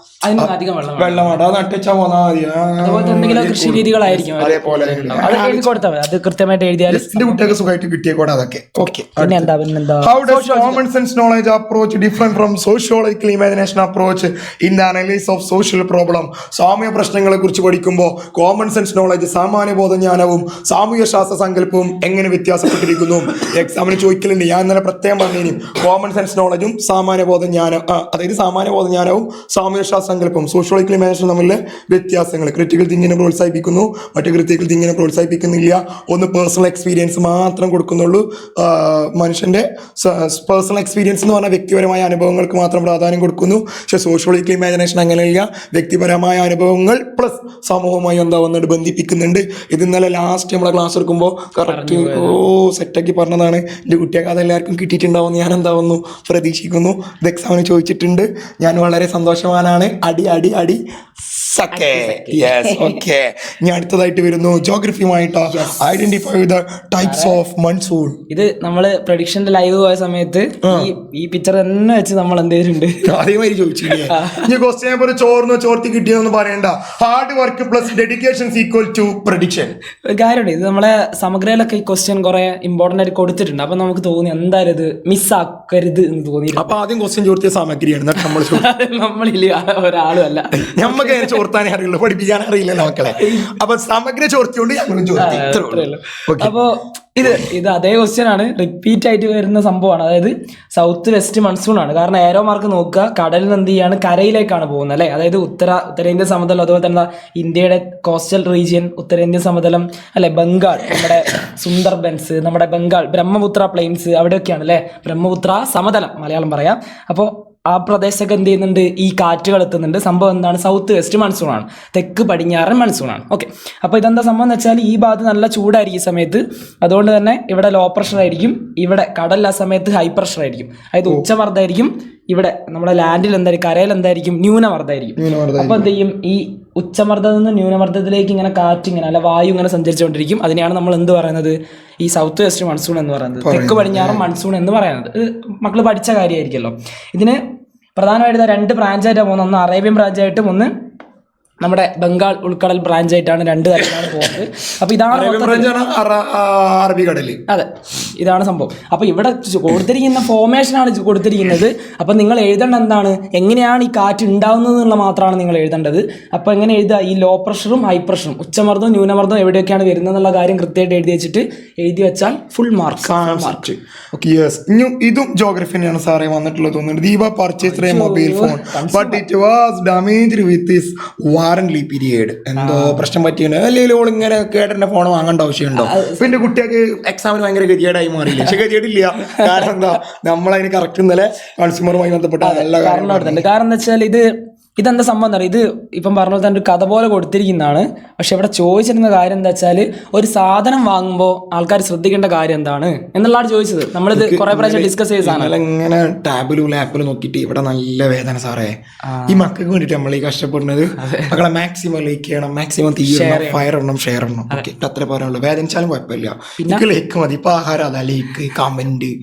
അതിന് അധികം വെള്ളം നട്ടുവെച്ചാൽ പോന്നാ മതി. അതുപോലത്തെ എന്തെങ്കിലും കൃഷി രീതികളായിരിക്കും കൊടുത്താൽ മതി. അത് കൃത്യമായിട്ട് എഴുതിയാൽ കുട്ടികൾക്ക് സുഖമായിട്ട് കിട്ടിയ കൂടെ അതൊക്കെ okay. How does common sense knowledge approach different from sociological imagination approach in the analysis of social problem? സാമൂഹ്യ പ്രശ്നങ്ങളെ കുറിച്ച് പഠിക്കുമ്പോൾ കോമൺ സെൻസ് നോളജ്, സാമാന്യ ബോധജ്ഞാനവും സാമൂഹ്യ ശാസ്ത്ര സങ്കല്പവും എങ്ങനെ വ്യത്യാസപ്പെട്ടിരിക്കുന്നു? എക്സാമിന് ചോദിക്കലുണ്ട്. ഞാൻ ഇന്നലെ പ്രത്യേകം പറഞ്ഞു, കോമൺ സെൻസ് നോളജും സാമാന്യ ബോധജ്ഞാനം, അതായത് സാമാന്യ ബോധജ്ഞാനവും സാമൂഹ്യ ശാസ്ത്ര സങ്കല്പവും സോഷ്യോളജിക്കൽ ഇമാജിനേഷൻ തമ്മിലെ വ്യത്യാസങ്ങൾ. ക്രിട്ടിക്കൽ തിങ്കിങ്ങിനെ പ്രോത്സാഹിപ്പിക്കുന്നു, മറ്റു ക്രിട്ടിക്കൽ തിങ്കിങ്ങിനെ പ്രോത്സാഹിപ്പിക്കുന്നില്ല. ഒന്ന് പേഴ്സണൽ എക്സ്പീരിയൻസ് മാത്രം കൊടുക്കുന്നുള്ളൂ. മനുഷ്യന്റെ പേഴ്സണൽ എക്സ്പീരിയൻസ് എന്ന് പറഞ്ഞാൽ വ്യക്തിപരമായ അനുഭവങ്ങൾക്ക് മാത്രം പ്രാധാന്യം കൊടുക്കുന്നു. പക്ഷെ സോഷ്യോളജിക്കൽ ഇമാജിനേഷൻ അങ്ങനെയില്ല. വ്യക്തിപരമായ അനുഭവങ്ങൾ പ്ലസ് സമൂഹവുമായി എന്താവുന്നുണ്ട്, ബന്ധിപ്പിക്കുന്നുണ്ട്. ഇത് ഇന്നലെ ലാസ്റ്റ് നമ്മളെ ക്ലാസ് എടുക്കുമ്പോൾ കറക്റ്റ് സെറ്റാക്കി പറഞ്ഞതാണ്. എൻ്റെ കുട്ടിയൊക്കെ അതെല്ലാവർക്കും കിട്ടിയിട്ടുണ്ടാവുമെന്ന് ഞാൻ എന്താവുന്നു പ്രതീക്ഷിക്കുന്നു. ഇത് എക്സാമിന് ചോദിച്ചിട്ടുണ്ട്. ഞാൻ വളരെ സന്തോഷവാനാണ്. അടി ഇനി അടുത്തതായിട്ട് വരുന്നു ജോഗ്രഫിയുമായിട്ട് identify the types of monsoon. ഇത് നമ്മള് പ്രഡിക്ഷന്റെ ലൈവ് പോയ സമയത്ത് ഈ പിക്ചർ തന്നെ വെച്ച് നമ്മൾ എന്തെയ്തിട്ടുണ്ട്, അതേമാതിരി ചോദിച്ചില്ലേ. ഈ ക്വസ്റ്റ്യൻ പേപ്പർ ചോർത്തി കിട്ടിയെന്ന് പറയണ്ട. Hard work plus dedication equal to prediction. ഒരു കാര്യമുണ്ട്, ഇത് നമ്മളെ സമഗ്രയിലൊക്കെ ഈ ക്വസ്റ്റ്യൻ കുറെ ഇമ്പോർട്ടന്റ് ആയിട്ട് കൊടുത്തിട്ടുണ്ട്. അപ്പൊ നമുക്ക് തോന്നി എന്തായാലും ഇത് മിസ്സാക്കരുത് എന്ന് തോന്നി. അപ്പൊ ആദ്യം ക്വസ്റ്റ്യൻ ചോർത്തിയ സാമഗ്രിയാണ് നമ്മളില്ല, ഒരാളും അല്ല. നമുക്ക് ചോർത്താനേ അറിയുള്ളൂ, പഠിപ്പിക്കാൻ അറിയില്ലല്ലോ മക്കളെ. അപ്പൊ സമഗ്ര ചോർത്തിയോണ്ട് ഞങ്ങളും ചോർത്തി. അപ്പോ ഇത് അതേ ക്വസ്റ്റ്യൻ ആണ്, റിപ്പീറ്റ് ആയിട്ട് വരുന്ന സംഭവമാണ്. അതായത് സൗത്ത് വെസ്റ്റ് മൺസൂൺ ആണ്. കാരണം ഏരോ മാർക്ക് നോക്കുക, കടലിൽ നിന്ന് എന്ത് ചെയ്യാണ്, കരയിലേക്കാണ് പോകുന്നത് അല്ലേ. അതായത് ഉത്തരേന്ത്യൻ സമതലം, അതുപോലെ തന്നെ ഇന്ത്യയുടെ കോസ്റ്റൽ റീജിയൻ, ഉത്തരേന്ത്യൻ സമതലം അല്ലെ, ബംഗാൾ, നമ്മുടെ സുന്ദർബൻസ്, നമ്മുടെ ബംഗാൾ ബ്രഹ്മപുത്ര പ്ലെയിൻസ്, അവിടെയൊക്കെയാണ് അല്ലെ, ബ്രഹ്മപുത്ര സമതലം മലയാളം പറയാം. അപ്പോൾ ആ പ്രദേശമൊക്കെ എന്ത് ചെയ്യുന്നുണ്ട്, ഈ കാറ്റുകൾ എത്തുന്നുണ്ട്. സംഭവം എന്താണ്, സൗത്ത് വെസ്റ്റ് മൺസൂൺ ആണ്, തെക്ക് പടിഞ്ഞാറൻ മൺസൂൺ ആണ്. ഓക്കെ, അപ്പോൾ ഇതെന്താ സംഭവം എന്ന് വെച്ചാൽ ഈ ഭാഗത്ത് നല്ല ചൂടായിരിക്കും ഈ സമയത്ത്, അതുകൊണ്ട് തന്നെ ഇവിടെ ലോ പ്രഷർ ആയിരിക്കും, ഇവിടെ കടലിൽ ആ സമയത്ത് ഹൈ പ്രഷർ ആയിരിക്കും, അതായത് ഉച്ചമർദ്ദമായിരിക്കും. ഇവിടെ നമ്മുടെ ലാൻഡിൽ എന്തായിരിക്കും, കരയിൽ എന്തായിരിക്കും, ന്യൂനമർദ്ദമായിരിക്കും. അപ്പോൾ എന്ത് ചെയ്യും, ഈ ഉച്ചമർദ്ദത്തിൽ നിന്ന് ന്യൂനമർദ്ദത്തിലേക്ക് ഇങ്ങനെ കാറ്റ് ഇങ്ങനെ അല്ല വായു ഇങ്ങനെ സഞ്ചരിച്ചുകൊണ്ടിരിക്കും. അതിനെയാണ് നമ്മൾ എന്ത് പറയുന്നത്, ഈ സൗത്ത് വെസ്റ്റ് മൺസൂൺ എന്ന് പറയുന്നത്, തെക്ക് പടിഞ്ഞാറൻ മൺസൂൺ എന്ന് പറയുന്നത്. മക്കൾ പഠിച്ച കാര്യമായിരിക്കുമല്ലോ. ഇതിന് പ്രധാനമായിട്ട് 2 ബ്രാഞ്ചായിട്ടാണ് പോകുന്നത്. ഒന്ന് അറേബ്യൻ ബ്രാഞ്ചായിട്ടും ഒന്ന് നമ്മുടെ ബംഗാൾ ഉൾക്കടൽ ബ്രാഞ്ചായിട്ടാണ്, 2 തരത്തിലാണ് പോകുന്നത്. അപ്പൊ ഇതാണ് അറബിക്കടല്. അതെ, ഇതാണ് സംഭവം. അപ്പൊ ഇവിടെ കൊടുത്തിരിക്കുന്ന ഫോർമേഷനാണ് കൊടുത്തിരിക്കുന്നത്. അപ്പൊ നിങ്ങൾ എഴുതേണ്ട എന്താണ്, എങ്ങനെയാണ് ഈ കാറ്റ് ഉണ്ടാവുന്നത് എന്നുള്ള മാത്രമാണ് നിങ്ങൾ എഴുതേണ്ടത്. അപ്പൊ എങ്ങനെ എഴുതുക, ഈ ലോ പ്രഷറും ഹൈ പ്രഷറും, ഉച്ചമർദ്ദവും ന്യൂനമർദ്ദവും എവിടെയൊക്കെയാണ് വരുന്നത് എന്നുള്ള കാര്യം കൃത്യമായിട്ട് എഴുതി വെച്ചിട്ട് എഴുതി വെച്ചാൽ ഫുൾ മാർക്ക്. ഇതും ജോഗ്രഫി തന്നെയാണ് സാറേ വന്നിട്ടുള്ളത് തോന്നുന്നുണ്ട്. Deepa purchase A mobile phone but it was damaged with this warranty period. എന്തോ പ്രശ്നം പറ്റിയാണ്, അല്ലെങ്കിൽ ഓൾ ഇങ്ങനെ കേട്ട ഫോൺ വാങ്ങേണ്ട ആവശ്യമുണ്ടോ? പിന്നെ കുട്ടികൾക്ക് എക്സാമിന് ഭയങ്കര ഗതികേടായി മാറിയില്ല. പക്ഷെ ഗതികേടില്ല, കാരണം എന്താ, നമ്മളതിന് കറക്റ്റ് ഇന്നലെ കൺസ്യൂമറുമായി ബന്ധപ്പെട്ട നല്ല കാരണം എന്താ വെച്ചാൽ ഇതെന്താ സംഭവം എന്താ പറയുക, ഇത് ഇപ്പം പറഞ്ഞ പോലെ തന്നെ ഒരു കഥ പോലെ കൊടുത്തിരിക്കുന്നതാണ്. പക്ഷെ ഇവിടെ ചോദിച്ചിരുന്ന കാര്യം എന്താ വെച്ചാൽ, ഒരു സാധനം വാങ്ങുമ്പോൾ ആൾക്കാർ ശ്രദ്ധിക്കേണ്ട കാര്യം എന്താണ് എന്നുള്ളതാണ് ചോദിച്ചത്. നമ്മളിത് കുറെ പ്രാവശ്യം ഡിസ്കസ് ചെയ്ത സാധനം. ഇങ്ങനെ ടാബിലും ലാപ്പിലും നോക്കിയിട്ട് ഇവിടെ നല്ല വേദന സാറേ. ഈ മക്കൾക്ക് വേണ്ടിയിട്ട് നമ്മൾ ഈ കഷ്ടപ്പെടുന്നത്. മക്കളെ മാക്സിമം ലൈക്ക് ചെയ്യണം, മാക്സിമം തീരണം, ഫയർ ഇടണം, ഷെയർ ഇടണം. ഓക്കെ, അത്ര പറയാനുള്ളൂ. വേദനിച്ചാലും കുഴപ്പമില്ല, എനിക്ക് ലൈക്ക് മതി. ഇപ്പൊ ആഹാരം അതാ, ലൈക്ക്, കമന്റ്,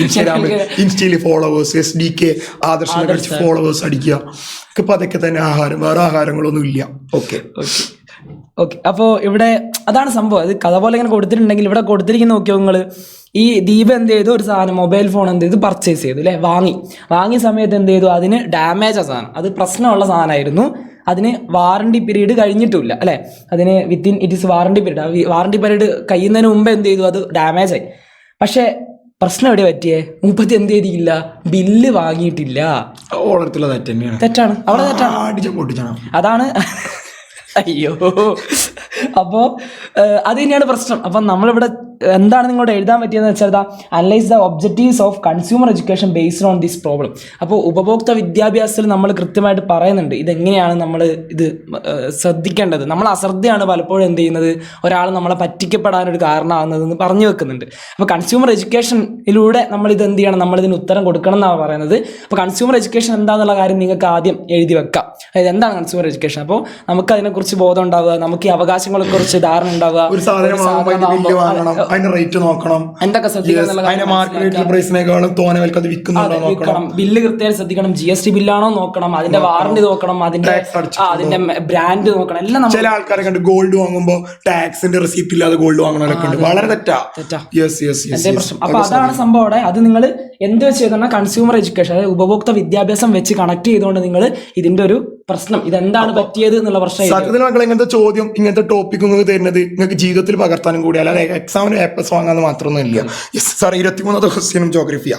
ഇൻസ്റ്റാഗ്രാമിൽ ഇൻസ്റ്റയിൽ ഫോളോവേഴ്സ്, SDK ആദർശ ഫോളോവേഴ്സ് അടിക്കുക. ഇപ്പൊ അതൊക്കെ തന്നെ ആഹാരം, വേറെ ആഹാരങ്ങളൊന്നും ഇല്ല. ഓക്കെ, അപ്പോൾ ഇവിടെ അതാണ് സംഭവം. അത് കഥ പോലെ ഇങ്ങനെ കൊടുത്തിട്ടുണ്ടെങ്കിൽ ഇവിടെ കൊടുത്തിരിക്കുന്ന നോക്കിയോ നിങ്ങൾ, ഈ ദീപ എന്ത് ചെയ്തു, ഒരു സാധനം മൊബൈൽ ഫോൺ എന്ത് ചെയ്തു, പർച്ചേസ് ചെയ്തു അല്ലേ, വാങ്ങിയ സമയത്ത് എന്ത് ചെയ്തു, അതിന് ഡാമേജ് ആ സാധനം, അത് പ്രശ്നമുള്ള സാധനമായിരുന്നു. അതിന് വാറണ്ടി പീരീഡ് കഴിഞ്ഞിട്ടില്ല അല്ലേ, അതിന് within it is warranty period. Warranty period കഴിയുന്നതിന് മുമ്പ് എന്ത് ചെയ്തു, അത് ഡാമേജ് ആയി. പക്ഷേ പ്രശ്നം എവിടെ പറ്റിയേ, മുപ്പത്തി എന്ത് ചെയ്തില്ല, ബില്ല് വാങ്ങിയിട്ടില്ല. തെറ്റാണ്, അവിടെ തെറ്റാണ്, അതാണ്. അയ്യോ, അപ്പോൾ അത് തന്നെയാണ് പ്രശ്നം. അപ്പം നമ്മളിവിടെ എന്താണ് നിങ്ങളോട് എഴുതാൻ പറ്റിയെന്ന് വെച്ചാൽ, analyse the objectives of consumer education based on this problem. അപ്പോൾ ഉപഭോക്തൃ വിദ്യാഭ്യാസത്തിൽ നമ്മൾ കൃത്യമായിട്ട് പറയുന്നുണ്ട് ഇതെങ്ങനെയാണ് നമ്മൾ ഇത് ശ്രദ്ധിക്കേണ്ടത്. നമ്മൾ അശ്രദ്ധയാണ് പലപ്പോഴും എന്ത് ചെയ്യുന്നത്, ഒരാൾ നമ്മളെ പറ്റിക്കപ്പെടാനൊരു കാരണമാകുന്നതെന്ന് പറഞ്ഞു വെക്കുന്നുണ്ട്. അപ്പോൾ കൺസ്യൂമർ എഡ്യൂക്കേഷനിലൂടെ നമ്മളിത് എന്ത് ചെയ്യണം, നമ്മളിതിന് ഉത്തരം കൊടുക്കണം എന്നാണ് പറയുന്നത്. അപ്പോൾ കൺസ്യൂമർ എഡ്യൂക്കേഷൻ എന്താണെന്നുള്ള കാര്യം നിങ്ങൾക്ക് ആദ്യം എഴുതി വെക്കാം. അതായത് എന്താണ് കൺസ്യൂമർ എഡ്യൂക്കേഷൻ, അപ്പോൾ നമുക്ക് അതിനെക്കുറിച്ച് ബോധം ഉണ്ടാവുക, നമുക്ക് ഈ അവകാശങ്ങളെ കുറിച്ച് ധാരണ ഉണ്ടാവുക, അതിന്റെ റേറ്റ് നോക്കണം, എന്തൊക്കെ ശ്രദ്ധിക്കണം, ബില്ല് കൃത്യമായി ശ്രദ്ധിക്കണം, GST ബില്ലാണോ നോക്കണം, അതിന്റെ വാറണ്ടി നോക്കണം, അതിന്റെ ബ്രാൻഡ് നോക്കണം, എല്ലാം. ചില ആൾക്കാരെ കണ്ട് ഗോൾഡ് വാങ്ങുമ്പോൾ ടാക്സിന്റെ റെസിപ്റ്റ് ഇല്ലാതെ ഗോൾഡ് വാങ്ങണമൊക്കെ ഉണ്ട്, വളരെ തെറ്റാ. പ്രശ്നം. അപ്പൊ അതാണ് സംഭവം അവിടെ. അത് നിങ്ങൾ എന്ത് വെച്ച് ചെയ്താൽ കൺസ്യൂമർ എഡ്യൂക്കേഷൻ, അതായത് ഉപഭോക്തൃ വിദ്യാഭ്യാസം വെച്ച് കണക്ട് ചെയ്തുകൊണ്ട് നിങ്ങൾ ഇതിന്റെ ഒരു പ്രശ്നം, ഇതെന്താണ് പറ്റിയത് എന്നുള്ള പ്രശ്നം. സത്യത്തിൽ മക്കൾ ഇങ്ങനത്തെ ചോദ്യം, ഇങ്ങനത്തെ ടോപ്പിക് നിങ്ങൾക്ക് തരുന്നത് നിങ്ങൾക്ക് ജീവിതത്തിൽ പകർത്താനും കൂടി, അല്ലാതെ എക്സാമിന് A+ വാങ്ങാന്ന് മാത്രമൊന്നും ഇല്ല. സാർ 23ാമത്തെ ക്വസ്റ്റ്യനും ജോഗ്രഫിയാ.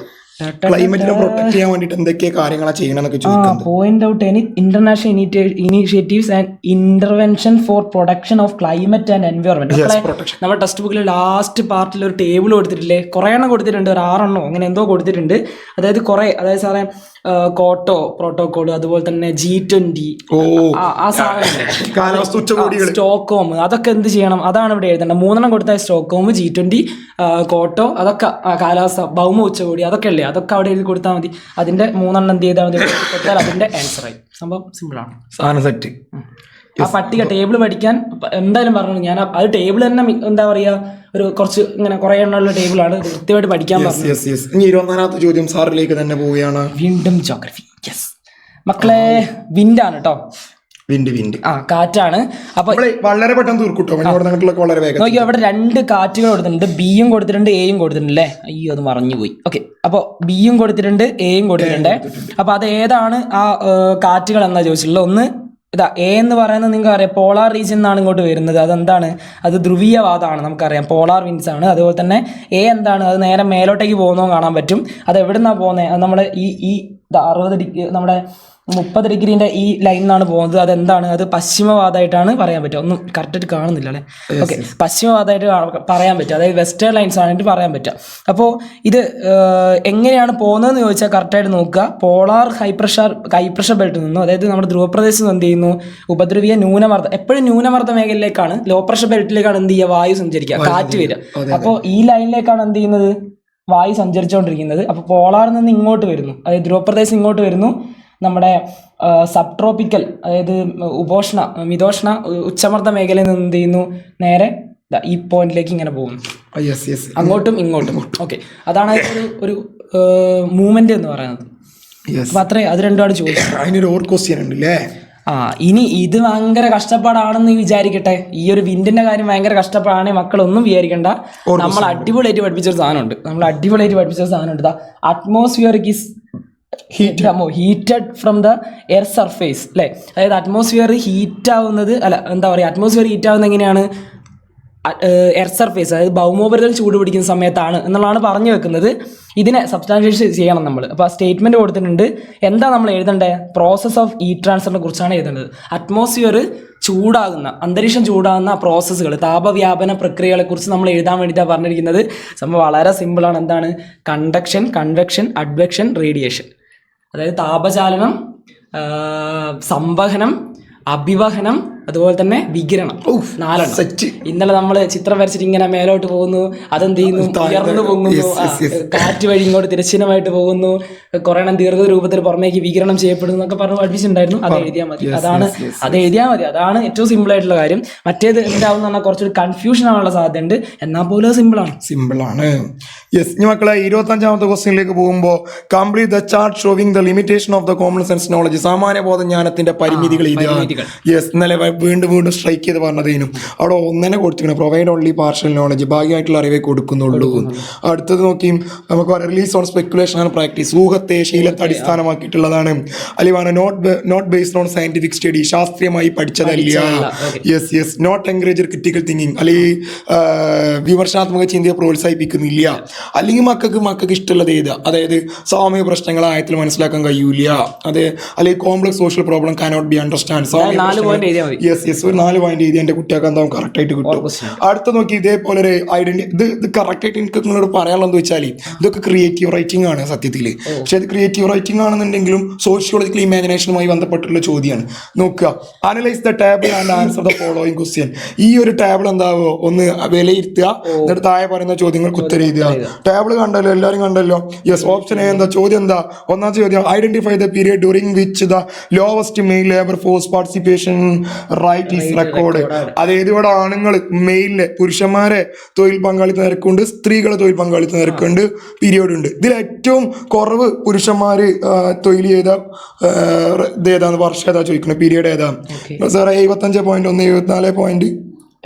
ക്ലൈമറ്റിനെ പ്രൊട്ടക്ട് ചെയ്യാൻ വേണ്ടിട്ട് എന്തൊക്കെ കാര്യങ്ങളാണ് ചെയ്യണമെന്നൊക്കെ ചോദിക്കുന്നത്. Point out any international initiatives and intervention for protection of climate and environment. നമ്മുടെ ടെക്സ്റ്റ് ബുക്കിൽ ലാസ്റ്റ് പാർട്ടിൽ ഒരു ടേബിൾ കൊടുത്തിട്ടില്ലേ, കുറേ എണ്ണം കൊടുത്തിട്ടുണ്ട്, ഒരു 6 എണ്ണോ അങ്ങനെ എന്തോ കൊടുത്തിട്ടുണ്ട്. അതായത് കുറെ, അതായത് സാറേ കോട്ടോ പ്രോട്ടോകോൾ, അതുപോലെ തന്നെ G20, ആ സാധനം, സ്റ്റോക്ക്ഹോം, അതൊക്കെ എന്ത് ചെയ്യണം, അതാണ് ഇവിടെ എഴുതേണ്ടത്. 3 എണ്ണം കൊടുത്താൽ സ്റ്റോക്ക്ഹോം, G20, കോട്ടോ, അതൊക്കെ കാലാവസ്ഥ ഭൗമ ഉച്ചകോടി, അതൊക്കെ അല്ലേ, അതൊക്കെ അവിടെ എഴുതി കൊടുത്താൽ മതി. അതിന്റെ 3 എണ്ണം എന്ത് ചെയ്താൽ മതി, കൊടുത്താൽ അതിന്റെ ആൻസർ ആയി. സംഭവം സിമ്പിളാണ്. ആ പട്ടിക ടേബിൾ പഠിക്കാൻ എന്തായാലും പറഞ്ഞു ഞാൻ. അത് ടേബിൾ തന്നെ എന്താ പറയാ, ഒരു കുറച്ച് ഇങ്ങനെ കുറെ എണ്ണമുള്ള ടേബിളാണ്, കൃത്യമായിട്ട് പഠിക്കാൻ പറഞ്ഞു. 24ാമത്തെ ചോദ്യം സാറിലേക്ക് തന്നെ പോവുകയാണ്. വീണ്ടും ജോഗ്രഫി. യെസ് മക്കളെ, വിൻഡാണ് കേട്ടോ, വിൻഡ് കാറ്റാണ്. അപ്പൊ വളരെ പെട്ടെന്ന് തീർക്കൂട്ടോ, വളരെ വേഗം നോക്കിയോ, അവിടെ 2 കാറ്റുകൾ കൊടുത്തിട്ടുണ്ട്, ബിയും കൊടുത്തിട്ടുണ്ട്, എയും കൊടുത്തിട്ടുണ്ട് അല്ലേ. അയ്യോ, അത് മറഞ്ഞുപോയി. ഓക്കെ, അപ്പൊ ബിയും കൊടുത്തിട്ടുണ്ട്, എയും കൊടുത്തിട്ടുണ്ട്. അപ്പൊ അത് ഏതാണ് ആ കാറ്റുകൾ എന്നാ ചോദിച്ചിട്ടുള്ളത്. ഒന്ന് ഇതാ എ എന്ന് പറയുന്നത് നിങ്ങൾക്ക് അറിയാം പോളാർ റീജിയൻ എന്നാണ് ഇങ്ങോട്ട് വരുന്നത്. അതെന്താണ്? അത് ധ്രുവീയവാദമാണ്, നമുക്കറിയാം. പോളാർ വിൻസ് ആണ്. അതുപോലെ തന്നെ എ എന്താണ്? അത് നേരെ മേലോട്ടേക്ക് പോകുന്നതും കാണാൻ പറ്റും. അത് എവിടെ നിന്നാണ് പോകുന്നത്? അത് നമ്മുടെ ഈ 60 ഡിഗ്രി, നമ്മുടെ 30 ഡിഗ്രീൻ്റെ ഈ ലൈനിലാണ് പോകുന്നത്. അതെന്താണ്? അത് പശ്ചിമവാദമായിട്ടാണ് പറയാൻ പറ്റുക. ഒന്നും കറക്റ്റായിട്ട് കാണുന്നില്ല അല്ലേ? ഓക്കെ, പശ്ചിമവാദമായിട്ട് പറയാൻ പറ്റുക. അതായത് വെസ്റ്റേൺ ലൈൻസ് ആയിട്ട് പറയാൻ പറ്റുക. അപ്പോൾ ഇത് എങ്ങനെയാണ് പോകുന്നതെന്ന് ചോദിച്ചാൽ കറക്റ്റായിട്ട് നോക്കുക. പോളാർ ഹൈ പ്രഷർ ബെൽറ്റിൽ നിന്നും, അതായത് നമ്മുടെ ധ്രുവപ്രദേശത്ത് എന്ത് ചെയ്യുന്നു? ഉപദ്രവീയ ന്യൂനമർദ്ദം, എപ്പോഴും ന്യൂനമർദ്ദ മേഖലയിലേക്കാണ്, ലോ പ്രഷർ ബെൽറ്റിലേക്കാണ് എന്ത് ചെയ്യുക? വായു സഞ്ചരിക്കുക, കാറ്റ് വരിക. അപ്പോൾ ഈ ലൈനിലേക്കാണ് എന്ത് ചെയ്യുന്നത്? വായു സഞ്ചരിച്ചുകൊണ്ടിരിക്കുന്നത്. അപ്പോൾ പോളാറിൽ നിന്ന് ഇങ്ങോട്ട് വരുന്നു, അതായത് ധ്രുവപ്രദേശം ഇങ്ങോട്ട് വരുന്നു. നമ്മുടെ സബ് ട്രോപ്പിക്കൽ, അതായത് മിതോഷ്ണ ഉച്ചമർദ്ദ മേഖലയിൽ നിന്ന് എന്ത് ചെയ്യുന്നു? നേരെ ഈ പോയിന്റിലേക്ക് ഇങ്ങനെ പോകുന്നു, അങ്ങോട്ടും ഇങ്ങോട്ടും. ഓക്കെ, അതാണ് ഒരു മൂവ്മെന്റ് എന്ന് പറയുന്നത്. അപ്പൊ അത്രേ, അത് രണ്ടുമാണ് ചോദിച്ചത്. അതിനൊരു ഓർ ക്വസ്റ്റ്യൻ ഉണ്ട് അല്ലേ? ഇനി ഇത് ഭയങ്കര കഷ്ടപ്പാടാണെന്ന് വിചാരിക്കട്ടെ. ഈ ഒരു വിൻഡിന്റെ കാര്യം ഭയങ്കര കഷ്ടപ്പാടാണെങ്കിൽ മക്കളൊന്നും വിചാരിക്കണ്ട. നമ്മൾ അടിപൊളിയായിട്ട് പഠിപ്പിച്ചൊരു സാധനമുണ്ട്. Atmospheric is heated from the air surface അല്ലേ? അതായത് അറ്റ്മോസ്ഫിയർ ഹീറ്റ് ആവുന്നത്, അല്ല എന്താ പറയുക, അറ്റ്മോസ്ഫിയർ ഹീറ്റ് ആവുന്നത് എങ്ങനെയാണ്? എയർ സർഫേസ്, അതായത് ഭൗമോപരിതലം ചൂട് പിടിക്കുന്ന സമയത്താണ് എന്നുള്ളതാണ് പറഞ്ഞു വെക്കുന്നത്. ഇതിനെ സബ്സ്റ്റാൻഷ്യേറ്റ് ചെയ്യണം നമ്മൾ. അപ്പോൾ ആ സ്റ്റേറ്റ്മെന്റ് കൊടുത്തിട്ടുണ്ട്. എന്താ നമ്മൾ എഴുതേണ്ടത്? പ്രോസസ് ഓഫ് ഹീറ്റ് ട്രാൻസ്ഫറിനെ കുറിച്ചാണ് എഴുതേണ്ടത്. അറ്റ്മോസ്ഫിയർ ചൂടാകുന്ന, അന്തരീക്ഷം ചൂടാകുന്ന പ്രോസസ്സുകൾ, താപവ്യാപന പ്രക്രിയകളെ കുറിച്ച് നമ്മൾ എഴുതാൻ വേണ്ടിയിട്ടാണ് പറഞ്ഞിരിക്കുന്നത്. സംഭവം വളരെ സിമ്പിളാണ്. എന്താണ്? Conduction, convection, advection, radiation. അതായത് താപചാലനം, സംവഹനം, അഭിവഹനം, അതുപോലെ തന്നെ വികിരണം. 4 ഇന്നലെ നമ്മൾ ചിത്രം വരച്ചിട്ട് ഇങ്ങനെ മേലോട്ട് പോകുന്നു, അതെന്ത് ചെയ്യുന്നു? ഉയർന്നു പോകുന്നു, കാറ്റ് വഴി ഇങ്ങോട്ട് തിരശ്ചീനമായിട്ട് പോകുന്നു, കുറെ എണ്ണം ദീർഘരൂപത്തിൽ പുറമേക്ക് വികിരണം ചെയ്യപ്പെടുന്നു എന്നൊക്കെ പറഞ്ഞ് പഠിപ്പിച്ചിട്ടുണ്ടായിരുന്നു. അത് എഴുതിയാൽ മതി. അതാണ് ഏറ്റവും സിമ്പിൾ ആയിട്ടുള്ള കാര്യം. മറ്റേത് എന്താവും പറഞ്ഞാൽ കുറച്ചൊരു കൺഫ്യൂഷൻ ആവാനുള്ള സാധ്യതയുണ്ട്. എന്നാൽ പോലും സിമ്പിളാണ്. യെസ് മക്കളെ, 25ാമത്തെ ക്വസ്റ്റ്യനിലേക്ക് പോകുമ്പോൾ complete the chart showing the limitation of the common sense knowledge. സാമാന്യ ബോധജ്ഞാനത്തിന്റെ പരിമിതികൾ. യെസ്, ഇന്നലെ വീണ്ടും സ്ട്രൈക്ക് ചെയ്ത് പറഞ്ഞതേനും അവിടെ ഒന്നെ കൊടുത്തിരിക്കണം. പ്രൊവൈഡ് ഓൺലി പാർഷ്യൽ നോളജ്, ഭാഗ്യമായിട്ടുള്ള അറിവേ കൊടുക്കുന്നുള്ളൂ. അടുത്തത് നോക്കിയും നമുക്ക് relies on speculation and practice, ഊഹത്തെ ശീലത്തെ അടിസ്ഥാനമാക്കിയിട്ടുള്ളതാണ്. അല്ലെങ്കിൽ not based on scientific study, ശാസ്ത്രീയമായി പഠിച്ചതല്ല. Yes, not encourage critical thinking, അല്ലെങ്കിൽ വിമർശനാത്മക ചിന്തയെ പ്രോത്സാഹിപ്പിക്കുന്നില്ല. അല്ലെങ്കിൽ മക്കൾക്ക് ഇഷ്ടമുള്ളത് ഏതാ? അതായത് സാമൂഹിക പ്രശ്നങ്ങൾ ആയത്തിൽ മനസ്സിലാക്കാൻ കഴിയൂല. അതെ, അല്ലെങ്കിൽ complex social problem cannot B understand. Yes, ഒരു 4 പോയിന്റ് എഴുതി എന്റെ കുട്ടികൾക്ക് എന്താവും കറക്റ്റ് ആയിട്ട് കിട്ടും. അടുത്ത നോക്കി ഇതേപോലെ ഒരു ഇത് കറക്റ്റ് ആയിട്ട് എനിക്ക് നിങ്ങളോട് പറയാനുള്ളത് വെച്ചാൽ ഇതൊക്കെ ക്രിയേറ്റീവ് റൈറ്റിംഗ് ആണ് സത്യത്തിൽ. പക്ഷെ ഇത് ക്രിയേറ്റീവ് റൈറ്റിംഗ് ആണെന്നുണ്ടെങ്കിലും സോഷ്യോളജിക്കൽ ഇമാജിനേഷനുമായി ബന്ധപ്പെട്ടുള്ള ചോദ്യമാണ്. നോക്കുക, analyse the table and answer the following question. ഈ ഒരു ടേബിൾ എന്താവോ ഒന്ന് വിലയിരുത്തുക, എന്നിട്ട് താഴെ പറയുന്ന ചോദ്യങ്ങൾക്ക് ഉത്തരം എഴുതുക. ടേബിൾ കണ്ടല്ലോ, എല്ലാവരും കണ്ടല്ലോ. യെസ്, ഓപ്ഷൻ എ എന്താ? ചോദ്യം എന്താ? ഒന്നാമത്തെ ചോദ്യം, identify the period during which the lowest male labour force participation rate is record. അതായത് ഇവിടെ ആണുങ്ങൾ മെയിലിലെ പുരുഷന്മാരെ തൊഴിൽ പങ്കാളിത്ത നിരക്കുണ്ട്, സ്ത്രീകളെ തൊഴിൽ പങ്കാളിത്ത നിരക്കുണ്ട്, പീരിയഡ് ഉണ്ട്. ഇതിൽ ഏറ്റവും കുറവ് പുരുഷന്മാര് തൊഴിൽ ചെയ്ത ഏതാന്ന് വർഷം ഏതാ ചോദിക്കുന്നത്? പീരിയഡ് ഏതാ സാറേ? 75.1,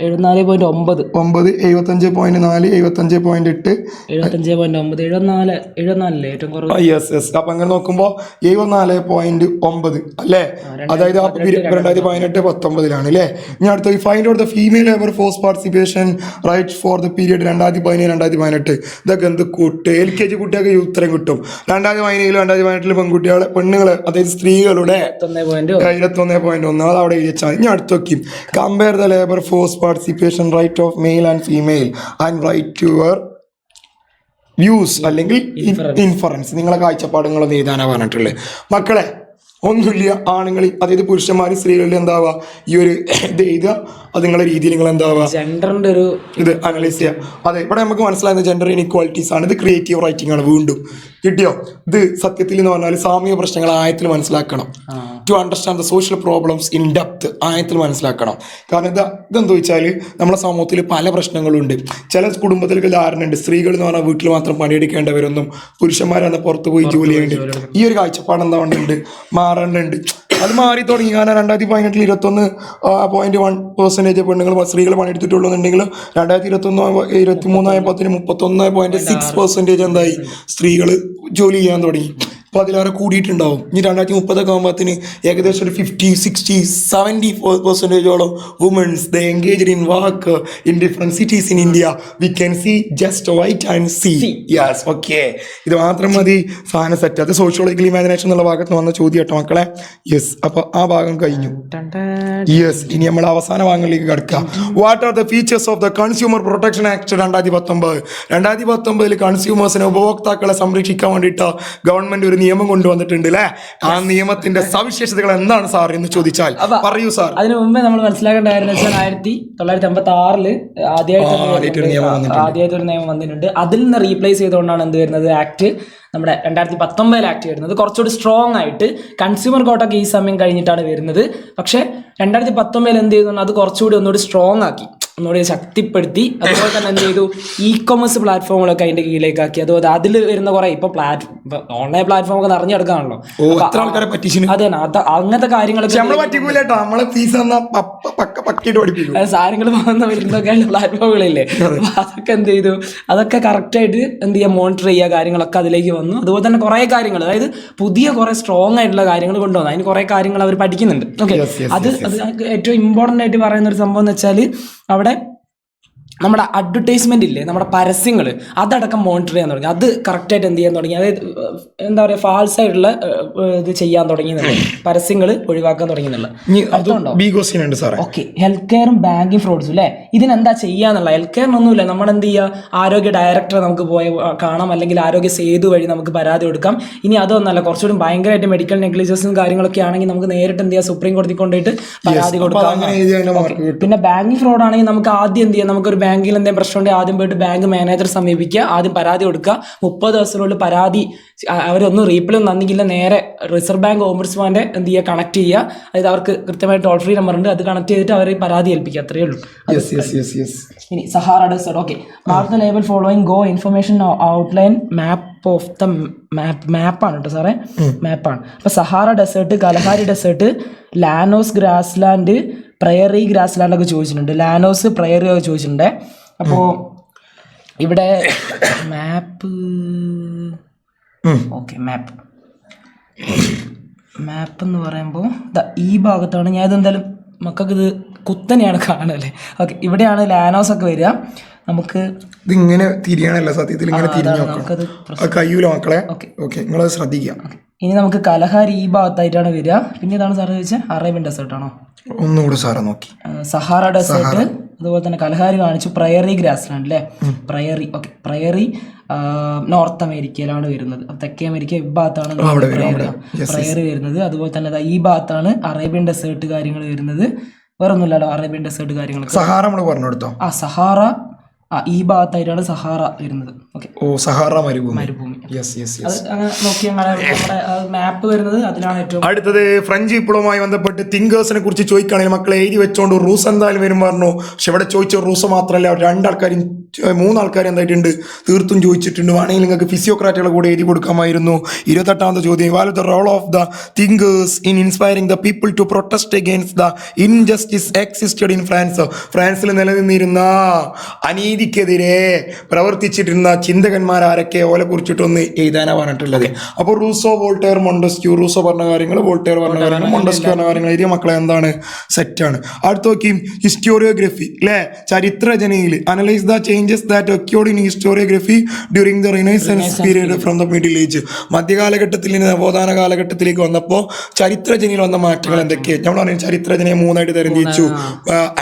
74.9, 74.9, 75.4, 75.8, 75.9, 74 ഏറ്റവും കുറവ്. യെസ്. അപ്പൊ അങ്ങനെ നോക്കുമ്പോൾ 74.9 അല്ലേ? അതായത് 2018-19 അല്ലേ? ഞാൻ അടുത്ത find out the female labour force participation rate for the period 2017-2018. ഇതൊക്കെ എന്ത് കൂട്ട് LKG കുട്ടികൾക്ക് ഉത്തരം കിട്ടും. 2017-2018 പെണ്ണുങ്ങള്, അതായത് സ്ത്രീകളുടെ 21.1 അത് അവിടെ എഴുതിച്ചാൽ. ഞാൻ അടുത്ത് നോക്കി, compare the labour force participation right of male and female and right to your views അല്ലെങ്കിൽ ഇൻഫറൻസ്. നിങ്ങളെ കാഴ്ചപ്പാടുകളൊന്നും എഴുതാനാണ് പറഞ്ഞിട്ടുള്ളത്. മക്കളെ ഒന്നുമില്ല, ആണുങ്ങളിൽ അതായത് പുരുഷന്മാർ സ്ത്രീകളിൽ എന്താവുക ഈ ഒരു ഇത് എഴുതുക. അത് നിങ്ങളുടെ രീതിയിൽ നിങ്ങൾ എന്താവുക ജെൻഡറിന്റെ ഒരു ഇത് അനലൈസ് ചെയ്യുക. അതെ, ഇവിടെ നമുക്ക് മനസ്സിലാകുന്ന ജെൻഡർ ഇൻഇക്വാലിറ്റീസ് ആണ്. ഇത് ക്രിയേറ്റീവ് റൈറ്റിംഗ് ആണ്. വീണ്ടും കിട്ടിയോ? ഇത് സത്യത്തിൽ എന്ന് പറഞ്ഞാൽ സാമൂഹിക പ്രശ്നങ്ങൾ ആയത്തിൽ മനസ്സിലാക്കണം. To understand the social problems in depth ആയത്തിൽ മനസ്സിലാക്കണം. കാരണം ഇതെന്താ വെച്ചാൽ നമ്മുടെ സമൂഹത്തിൽ പല പ്രശ്നങ്ങളുണ്ട്. ചില കുടുംബത്തിലേക്ക് ധാരണ ഉണ്ട്, സ്ത്രീകൾ എന്ന് പറഞ്ഞാൽ വീട്ടിൽ മാത്രം പണിയെടുക്കേണ്ടവരൊന്നും പുരുഷന്മാരെന്ന് പുറത്ത് പോയി ജോലി ചെയ്യേണ്ടി. ഈ ഒരു കാഴ്ചപ്പാട് എന്താ ഉണ്ട് മാറേണ്ടതുണ്ട്. അത് മാറി തുടങ്ങി. കാരണം 2018 21.1% പെണ്ണുങ്ങൾ സ്ത്രീകൾ പണിയെടുത്തിട്ടുള്ളൂ എന്നുണ്ടെങ്കിൽ 2023 31.6% എന്തായി സ്ത്രീകൾ ജോലി ചെയ്യാൻ തുടങ്ങി. അപ്പോൾ അതിലേറെ കൂടിയിട്ടുണ്ടാവും. ഇനി 2030 ആകുമ്പോഴത്തേന് ഏകദേശം ഒരു 50-60-70% womens the engaged in work in different cities in India. We can see just wait and see. Yes, okay, ഇത് മാത്രം മതി സാധനം സെറ്റ്. അത് സോഷ്യോളജിക്കൽ ഇമാജിനേഷൻ എന്നുള്ള ഭാഗത്ത് വന്ന ചോദ്യം കേട്ടോ മക്കളെ. യെസ്, അപ്പോൾ ആ ഭാഗം കഴിഞ്ഞു. യെസ്, ഇനി നമ്മൾ അവസാന ഭാഗങ്ങളിലേക്ക് കിടക്കാം. What are the features of the consumer protection act 2019 കൺസ്യൂമേഴ്സിനെ, ഉപഭോക്താക്കളെ സംരക്ഷിക്കാൻ വേണ്ടിയിട്ട് ഗവൺമെന്റ് ഒരു നിയമം കൊണ്ടുവന്നിട്ടുണ്ട് അല്ലേ? ആ നിയമത്തിന്റെ സവിശേഷതകൾ എന്താണ് സാർ എന്ന് ചോദിച്ചാൽ പറയൂ സാർ. അതിനു മുമ്പേ നമ്മൾ മനസ്സിലാക്കേണ്ട കാര്യം 1956 ആദ്യമായിട്ട് ഒരു നിയമം വന്നിട്ടുണ്ട്. അതിൽ നിന്ന് റീപ്ലേസ് ചെയ്തുകൊണ്ടാണ് എന്ത് വരുന്നത്, ആക്ട് നമ്മുടെ 2019 ആക്ട് വരുന്നത്. കുറച്ചുകൂടി സ്ട്രോങ് ആയിട്ട് കൺസ്യൂമർ കോർട്ടൊക്കെ ഈ സമയം കഴിഞ്ഞിട്ടാണ് വരുന്നത്. പക്ഷേ 2019 എന്ത് ചെയ്തു, അത് കുറച്ചുകൂടി ഒന്നുകൂടി സ്ട്രോങ് ആക്കി, ഒന്നുകൂടി ശക്തിപ്പെടുത്തി. അതുപോലെ തന്നെ എന്ത് ചെയ്തു, ഇ കൊമേഴ്സ് പ്ലാറ്റ്ഫോമുകളൊക്കെ അതിന്റെ കീഴിലേക്കാക്കി. അതുപോലെ അതിൽ വരുന്ന കുറെ ഇപ്പൊ ഓൺലൈൻ പ്ലാറ്റ്ഫോം ഒക്കെ നിറഞ്ഞെടുക്കാണല്ലോ. അതെ, അങ്ങനത്തെ കാര്യങ്ങളൊക്കെ സാധനങ്ങൾ പോകുന്ന വരുന്നൊക്കെ പ്ലാറ്റ്ഫോമുകളില്ലേ, അതൊക്കെ എന്ത് ചെയ്തു, അതൊക്കെ കറക്റ്റ് ആയിട്ട് എന്ത് ചെയ്യുക, മോണിറ്റർ ചെയ്യുക, കാര്യങ്ങളൊക്കെ അതിലേക്ക് വന്നു. അതുപോലെ തന്നെ കുറെ കാര്യങ്ങൾ, അതായത് പുതിയ കുറെ സ്ട്രോങ് ആയിട്ടുള്ള കാര്യങ്ങൾ കൊണ്ടുവന്നു. അതിന് കുറെ കാര്യങ്ങൾ അവർ പഠിക്കുന്നുണ്ട്. ഓക്കെ, അത് ഏറ്റവും ഇമ്പോർട്ടൻ്റ് ആയിട്ട് പറയുന്ന ഒരു സംഭവം എന്ന് വെച്ചാൽ അവിടെ നമ്മുടെ അഡ്വർടൈസ്മെന്റ് ഇല്ലേ, നമ്മുടെ പരസ്യങ്ങൾ, അതടക്കം മോണിറ്റർ ചെയ്യാൻ തുടങ്ങി. അത് കറക്റ്റായിട്ട് എന്ത് ചെയ്യാൻ തുടങ്ങി, അതായത് എന്താ പറയുക, ഫാൾസ് ആയിട്ടുള്ള ഇത് ചെയ്യാൻ തുടങ്ങി, പരസ്യങ്ങൾ ഒഴിവാക്കാൻ തുടങ്ങിയെന്നുള്ള. ഓക്കെ, ഹെൽത്ത് കെയറും ബാങ്കിങ് ഫ്രോഡ്സും അല്ലേ, ഇതിനെന്താ ചെയ്യാന്നുള്ള. ഹെൽത്ത് കെയറിനൊന്നുമില്ല, നമ്മൾ എന്ത് ചെയ്യുക, ആരോഗ്യ ഡയറക്ടറെ നമുക്ക് പോയി കാണാം, അല്ലെങ്കിൽ ആരോഗ്യ സേതു വഴി നമുക്ക് പരാതി കൊടുക്കാം. ഇനി അതൊന്നല്ല, കുറച്ചുകൂടി ഭയങ്കരമായിട്ട് മെഡിക്കൽ നെഗ്ലിജൻസും കാര്യങ്ങളൊക്കെ ആണെങ്കിൽ നമുക്ക് നേരിട്ട് എന്ത് ചെയ്യുക, സുപ്രീം കോടതി കൊണ്ടുപോയിട്ട് പരാതി കൊടുക്കാം. പിന്നെ ബാങ്കിങ് ഫ്രോഡ് ആണെങ്കിൽ നമുക്ക് ആദ്യം എന്ത് ചെയ്യാം, നമുക്കൊരു ബാങ്കിൽ എന്തെങ്കിലും പ്രശ്നമുണ്ടെങ്കിൽ ആദ്യം പോയിട്ട് ബാങ്ക് മാനേജർ സമീപിക്കുക, ആദ്യം പരാതി കൊടുക്കുക. 30 ദിവസത്തിനുള്ളിൽ പരാതി അവരൊന്നും റീപ്ലൈ ഒന്നും തന്നില്ല, നേരെ റിസർവ് ബാങ്ക് ഓംബുഡ്സ്മാന്റെ എന്ത് ചെയ്യുക, കണക്ട് ചെയ്യുക. അതായത് അവർക്ക് കൃത്യമായി ടോൾ ഫ്രീ നമ്പർ ഉണ്ട്, അത് കണക്ട് ചെയ്തിട്ട് അവർ പരാതി ഏൽപ്പിക്കുക. അത്രയേ ഉള്ളൂ. ഇനി Sahara desert. Okay, mark the label following go information outline map of the മാപ്പാണ് കേട്ടോ സാറേ, മാപ്പാണ്. അപ്പൊ Sahara desert, Kalahari desert, Llanos grassland, prairie grassland ഒക്കെ ചോദിച്ചിട്ടുണ്ട്. ലാനോസ്, പ്രയറി ഒക്കെ ചോദിച്ചിട്ടുണ്ട്. അപ്പോൾ ഇവിടെ മാപ്പ്, ഓക്കെ, മാപ്പ് എന്ന് പറയുമ്പോൾ ഈ ഭാഗത്താണ്. ഞാൻ ഇതെന്തായാലും മക്കൾക്ക് ഇത് കുത്തനെയാണ് കാണുമല്ലേ. ഓക്കെ, ഇവിടെയാണ് ലാനോസ് ഒക്കെ വരിക. നമുക്ക് ഇതിങ്ങനെ തിരിയണല്ലോ, സത്യത്തിൽ ഇങ്ങനെ തിരിഞ്ഞു കഴിയൂല മക്കളെ. ഓക്കെ, നിങ്ങളത് ശ്രദ്ധിക്കുക. ഇനി നമുക്ക് കലഹാരി ഈ ഭാഗത്തായിട്ടാണ് വരിക. പിന്നെ ഇതാണ് സാറ് ചോദിച്ചാൽ അറേബ്യൻ ഡെസേർട്ട് ആണോ? ഒന്നുകൂടി സാറ് നോക്കി. സഹാറ ഡെസേർട്ട്, അതുപോലെ തന്നെ കലഹാരി കാണിച്ചു. പ്രയറി ഗ്രാസ്ലാൻഡ് അല്ലേ, പ്രയറി. ഓക്കെ, പ്രയറി നോർത്ത് അമേരിക്കയിലാണ് വരുന്നത്. തെക്കേ അമേരിക്ക ഈ ഭാഗത്താണ് പ്രയറി വരുന്നത്. അതുപോലെ തന്നെ ഈ ഭാഗത്താണ് അറേബ്യൻ ഡെസേർട്ട് കാര്യങ്ങൾ വരുന്നത്. വേറെ ഒന്നുമില്ലല്ലോ, അറേബ്യൻ ഡെസേർട്ട് കാര്യങ്ങൾ. സഹാറ നമ്മൾ പറഞ്ഞു കൊടുത്തോ? സഹാറ ഈ ഭാഗത്തായിട്ടാണ് സഹാറ വരുന്നത്. ഓക്കെ, സഹാറ മരുഭൂമി. മാപ്പ് വരുന്നത് അതിലാണ് ഏറ്റവും. അടുത്തത് ഫ്രഞ്ച് വിപ്ലവവുമായി ബന്ധപ്പെട്ട് തിങ്കേഴ്സിനെ കുറിച്ച് ചോദിക്കുകയാണെങ്കിൽ മക്കളെ എഴുതി വെച്ചോണ്ട് റൂസ് എന്തായാലും വരും പറഞ്ഞു. പക്ഷെ ഇവിടെ ചോദിച്ച റൂസ് മാത്രമല്ല, 3 ആൾക്കാർ എന്തായിട്ടുണ്ട് തീർത്തും ചോദിച്ചിട്ടുണ്ട്. വേണമെങ്കിൽ നിങ്ങൾക്ക് ഫിസിയോക്രാറ്റുകളെ കൂടെ എഴുതി കൊടുക്കാമായിരുന്നു. 28ാമത്തെ ചോദ്യം, what the role of the thinkers in inspiring the people to protest against the injustice existed in France. ഫ്രാൻസിൽ നിലനിന്നിരുന്ന അനീതിക്കെതിരെ പ്രവർത്തിച്ചിട്ടിരുന്ന ചിന്തകന്മാരാരൊക്കെ ഓലെ കുറിച്ചിട്ടൊന്ന് എഴുതാനാ പറഞ്ഞിട്ടുള്ളത്. അപ്പോൾ റൂസോ, വോൾട്ടയർ, മോണ്ടസ്ക്യൂ. റൂസോ പറഞ്ഞ കാര്യങ്ങൾ, വോൾട്ടയർ പറഞ്ഞ കാര്യങ്ങൾ, മോണ്ടസ്ക്യൂ പറഞ്ഞ കാര്യങ്ങൾ എഴുതിയ മക്കളെ എന്താണ്, സെറ്റാണ്. അടുത്ത നോക്കി, ഹിസ്റ്റോറിയോഗ്രഫി അല്ലേ, ചരിത്രരചനയിൽ analyse the changes that occurred in historiography during the Renaissance period from the Middle Age. മധ്യകാലഘട്ടത്തിൽ നിന്ന് നവോത്ഥാന കാലഘട്ടത്തിലേക്ക് വന്നപ്പോൾ ചരിത്രരചനയിൽ വന്ന മാറ്റങ്ങൾ എന്തൊക്കെയാണ്? നമ്മൾ പറഞ്ഞു ചരിത്രരചനയെ 3ആയിട്ട് തരംതിരിച്ചു.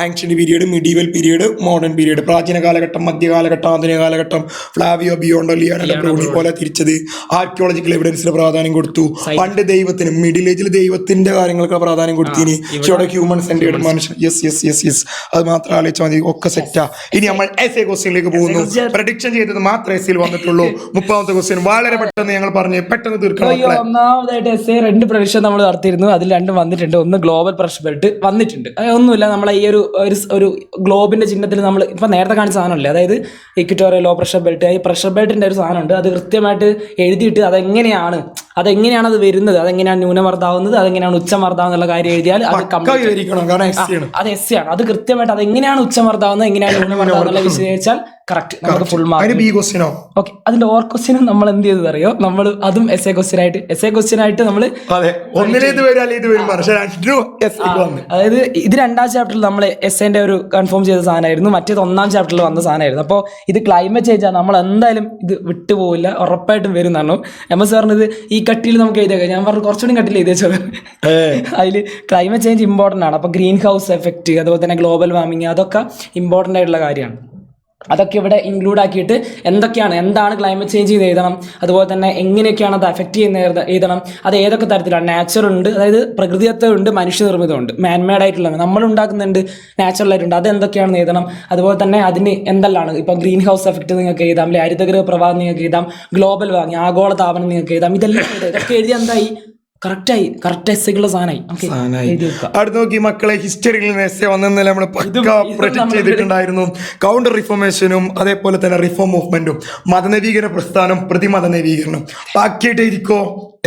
Ancient period, medieval period, modern period. പ്രാചീന കാലഘട്ടം, മധ്യകാലഘട്ടം, ആധുനിക കാലഘട്ടം. ഫ്ലാവിയോ ബിയോണ്ടോ, ലിയോണൽ ബ്രൂണി പോലെ തിരിച്ചത്. ആർക്കിയോളജിക്കൽ എവിഡൻസിന് പ്രാധാന്യം കൊടുത്തു. പണ്ട് ദൈവത്തിന്, മിഡിൽ ഏജിൽ ദൈവത്തിന്റെ കാര്യങ്ങൾക്ക് പ്രാധാന്യം കൊടുത്തിനി. ഹ്യൂമൻ സെന്റേർഡ് മനുഷ്യൻ. യെസ്, അത് മാത്രം ആലോചിച്ചാൽ മതി, ഒക്കെ സെറ്റാ. ഇനി നമ്മൾ എസ്എ ക്വസ്റ്റ്യനിലേക്ക് പോകുന്നു. പ്രഡിക്ഷൻ ചെയ്തത് മാത്രമേ എസ്എയിൽ വന്നിട്ടുള്ളൂ. 30ാമത്തെ ക്വസ്റ്റ്യൻ വളരെ പെട്ടെന്ന് ഞങ്ങൾ പറഞ്ഞു, പെട്ടെന്ന് തീർക്കണം. ഒന്നാമതായിട്ട് എസ്എ 2 പ്രഡിക്ഷൻ നമ്മൾ നടത്തിയിരുന്നു. അതിൽ 2 വന്നിട്ടുണ്ട്. ഒന്ന് ഗ്ലോബൽ പ്രഷർ ബെൽറ്റ് വന്നിട്ടുണ്ട്. ഒന്നുമില്ല, നമ്മളെ ഈ ഒരു ഗ്ലോബിന്റെ ചിഹ്നത്തിൽ നമ്മൾ ഇപ്പൊ നേരത്തെ കാണിച്ച സാധനമല്ലേ, അതായത് ഇക്വറ്റോറിയൽ ലോ പ്രഷർ ബെൽറ്റ്. ഈ പ്രഷർ ബെൽറ്റിന്റെ ഒരു സാധനമുണ്ട്, അത് കൃത്യമായിട്ട് എഴുതിയിട്ട് അതെങ്ങനെയാണ് അത് വരുന്നത്, അതെങ്ങനെയാണ് ന്യൂനമർദ്ദാവുന്നത്, അതെങ്ങനെയാണ് ഉച്ചമർദ്ദാവുന്ന എന്നുള്ള കാര്യം എഴുതിയാൽ അത് അത് എസ് ആണ്. അത് കൃത്യമായിട്ട് അതെങ്ങനെയാണ് ഉച്ചമർദ്ദാവുന്നത്, എങ്ങനെയാണ് ന്യൂനമർദ്ദാവുന്നത് വിശദീകരിച്ചാൽ വെച്ചാൽ കറക്റ്റ് നമുക്ക് ഫുൾ മാർക്ക്. അതിന് ബി ക്വസ്റ്റ്യനോ? ഓക്കെ, അതിന്റെ ഓർ ക്വസ്റ്റ്യനും നമ്മൾ എന്ത് ചെയ്തത് അറിയോ, നമ്മൾ അതും എസ് എ ക്വസ്റ്റ്യൻ ആയിട്ട് നമ്മൾ അതെ ഒന്നിലേത് വരും അല്ലെങ്കിൽ ഇത് വരും. പക്ഷെ അതായത് ഇത് 2ാം ചാപ്റ്ററിൽ നമ്മൾ എസ് എന്റെ ഒരു കൺഫേം ചെയ്ത സാധനമായിരുന്നു, മറ്റേത് 1ാം ചാപ്റ്ററിൽ വന്ന സാധനമായിരുന്നു. അപ്പോൾ ഇത് ക്ലൈമറ്റ് ചേഞ്ച് ആണ്, നമ്മൾ എന്തായാലും ഇത് വിട്ടുപോകില്ല, ഉറപ്പായിട്ടും വരും എന്നാണ് MS പറഞ്ഞത്. ഈ കട്ടിയിൽ നമുക്ക് എഴുതിയേക്കാം, ഞാൻ പറഞ്ഞു കുറച്ചുകൂടി കട്ടിയിൽ എഴുതിയത്. അതിൽ ക്ലൈമറ്റ് ചേഞ്ച് ഇമ്പോർട്ടൻ്റ് ആണ്. അപ്പോൾ ഗ്രീൻ ഹൗസ് എഫക്റ്റ്, അതുപോലെ തന്നെ ഗ്ലോബൽ വാർമിങ്, അതൊക്കെ ഇമ്പോർട്ടൻ്റ് ആയിട്ടുള്ള കാര്യമാണ്. അതൊക്കെ ഇവിടെ ഇൻക്ലൂഡ് ആക്കിയിട്ട് എന്താണ് ക്ലൈമറ്റ് ചേഞ്ച് ചെയ്ത് എഴുതണം, അതുപോലെ തന്നെ എങ്ങനെയൊക്കെയാണ് അത് എഫക്റ്റ് ചെയ്യുന്ന എഴുതണം, അത് ഏതൊക്കെ തരത്തിലാണ്. നാച്ചുറുണ്ട്, അതായത് പ്രകൃതിദത്തമുണ്ട്, മനുഷ്യനിർമ്മിതമുണ്ട്, മാൻമേഡ് ആയിട്ടുള്ളത് നമ്മൾ ഉണ്ടാക്കുന്നുണ്ട്, നാച്ചുറൽ ആയിട്ടുണ്ട്, അത് എന്തൊക്കെയാണെന്ന് എഴുതണം. അതുപോലെ തന്നെ അതിന് എന്തെല്ലാം, ഇപ്പം ഗ്രീൻ ഹൗസ് എഫക്റ്റ് നിങ്ങൾക്ക് എഴുതാം, അല്ലെ ഹരിതഗൃഹ പ്രഭാവം നിങ്ങൾക്ക് എഴുതാം, ഗ്ലോബൽ വാർമിങ് ആഗോള താപനം നിങ്ങൾക്ക് എഴുതാം. ഇതൊക്കെ എഴുതി എന്തായി കറക്റ്റ് എസ്സേക്കുള്ള സാധനമായി. അടുത്ത് നോക്കി മക്കളെ, ഹിസ്റ്ററിയിൽ നിന്ന് എസ്സേ വന്നല്ലേ നമ്മൾ പക്ക പ്രൊജക്ട് ചെയ്തിട്ടുണ്ടായിരുന്നു. കൗണ്ടർ റിഫോർമേഷനും അതേപോലെ തന്നെ റിഫോം മൂവ്മെന്റും, മതനവീകരണ പ്രസ്ഥാനം, പ്രതിമത നവീകരണം. ബാക്കിയായിട്ട് ഇരിക്കോ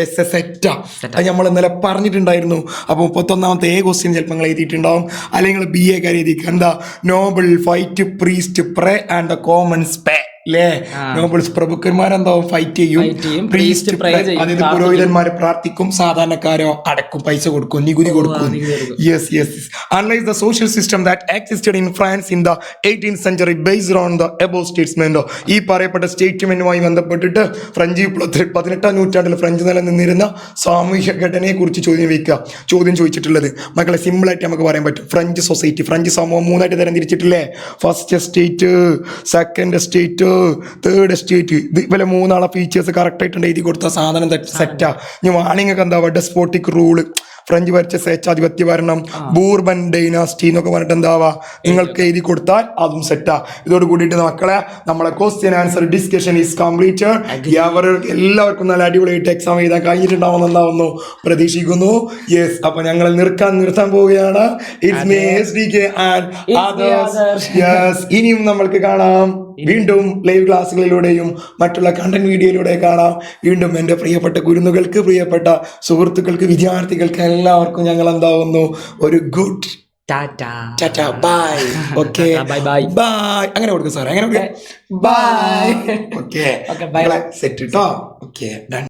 എസ് സെറ്റാ, അത് നമ്മൾ ഇന്നലെ പറഞ്ഞിട്ടുണ്ടായിരുന്നു. അപ്പോൾ 31ാമത്തെ ക്വസ്റ്റ്യൻ ചിലപ്പോൾ നിങ്ങൾ എഴുതിയിട്ടുണ്ടാവും, അല്ലെങ്കിൽ BA കാര്യം എഴുതിക്കുക. എന്താ? Noble fight priest pray and the common pay അല്ലേ? നോബിൾസ് പ്രഭുക്കന്മാരെന്താവും ഫൈറ്റ് ചെയ്യും, പ്രീസ്റ്റ് അതായത് പുരോഹിതന്മാരെ പ്രാർത്ഥിക്കും, സാധാരണക്കാരോ അടക്കും, പൈസ കൊടുക്കും, നികുതി കൊടുക്കും. Yes analyse the social system that existed in France in the 18th century based on the above statement. ഈ പറയപ്പെട്ട സ്റ്റേറ്റ്മെന്റുമായി ബന്ധപ്പെട്ടിട്ട് ഫ്രഞ്ച് വിപ്ലവത്തിൽ 18ാം നൂറ്റാണ്ടിൽ ഫ്രഞ്ച് നിലനിന്നിരുന്ന സാമൂഹ്യ ഘടനയെ കുറിച്ച് ചോദ്യം ചോദിച്ചിട്ടുള്ളത്. മക്കളെ സിമ്പിളായിട്ട് നമുക്ക് പറയാൻ പറ്റും. ഫ്രഞ്ച് സൊസൈറ്റി, ഫ്രഞ്ച് സമൂഹം 3ആയിട്ട് തരംതിരിച്ചിട്ടില്ലേ? First state, second state, third state. ഇത് ഇവരെ 3 ഫീച്ചേഴ്സ് കറക്റ്റ് ആയിട്ട് എഴുതി കൊടുത്ത സാധനം സെറ്റാ. ഇനി വാണിങ്ങൊക്കെ എന്താ ഡെസ്പോട്ടിക് റൂള്, ഫ്രഞ്ച് ഭരിച്ച സ്വേച്ഛാധിപത്യ ഭരണം, ബൂർബൻ ഡൈനാസ്റ്റി എന്നൊക്കെ പറഞ്ഞിട്ട് എന്താവാ നിങ്ങൾക്ക് എഴുതി കൊടുത്താൽ അതും സെറ്റാ. ഇതോട് കൂടിയിട്ട് മക്കളെ നമ്മളെ question answer discussion is completed. എല്ലാവർക്കും നല്ല അടിപൊളിയായിട്ട് എക്സാം എഴുതാൻ കഴിഞ്ഞിട്ടുണ്ടാവുമെന്നാവുന്നു പ്രതീക്ഷിക്കുന്നു. യെസ്, അപ്പൊ ഞങ്ങൾ നിർത്താൻ പോവുകയാണ്. ഇനിയും നമ്മൾക്ക് കാണാം, വീണ്ടും ലൈവ് ക്ലാസ്സുകളിലൂടെയും മറ്റുള്ള കണ്ടന്റ് വീഡിയോയിലൂടെ കാണാം. വീണ്ടും എൻ്റെ പ്രിയപ്പെട്ട കുരുന്നുകൾക്ക്, പ്രിയപ്പെട്ട സുഹൃത്തുക്കൾക്ക്, വിദ്യാർത്ഥികൾക്ക് എല്ലാവർക്കും ഞങ്ങൾ എന്താവുന്നു ഒരു good tata bye. Okay bye. അങ്ങനെ കൊടുക്കും സാർ, അങ്ങനെ ബൈ. ഓക്കെ സെറ്റ് കേട്ടോ. Okay done.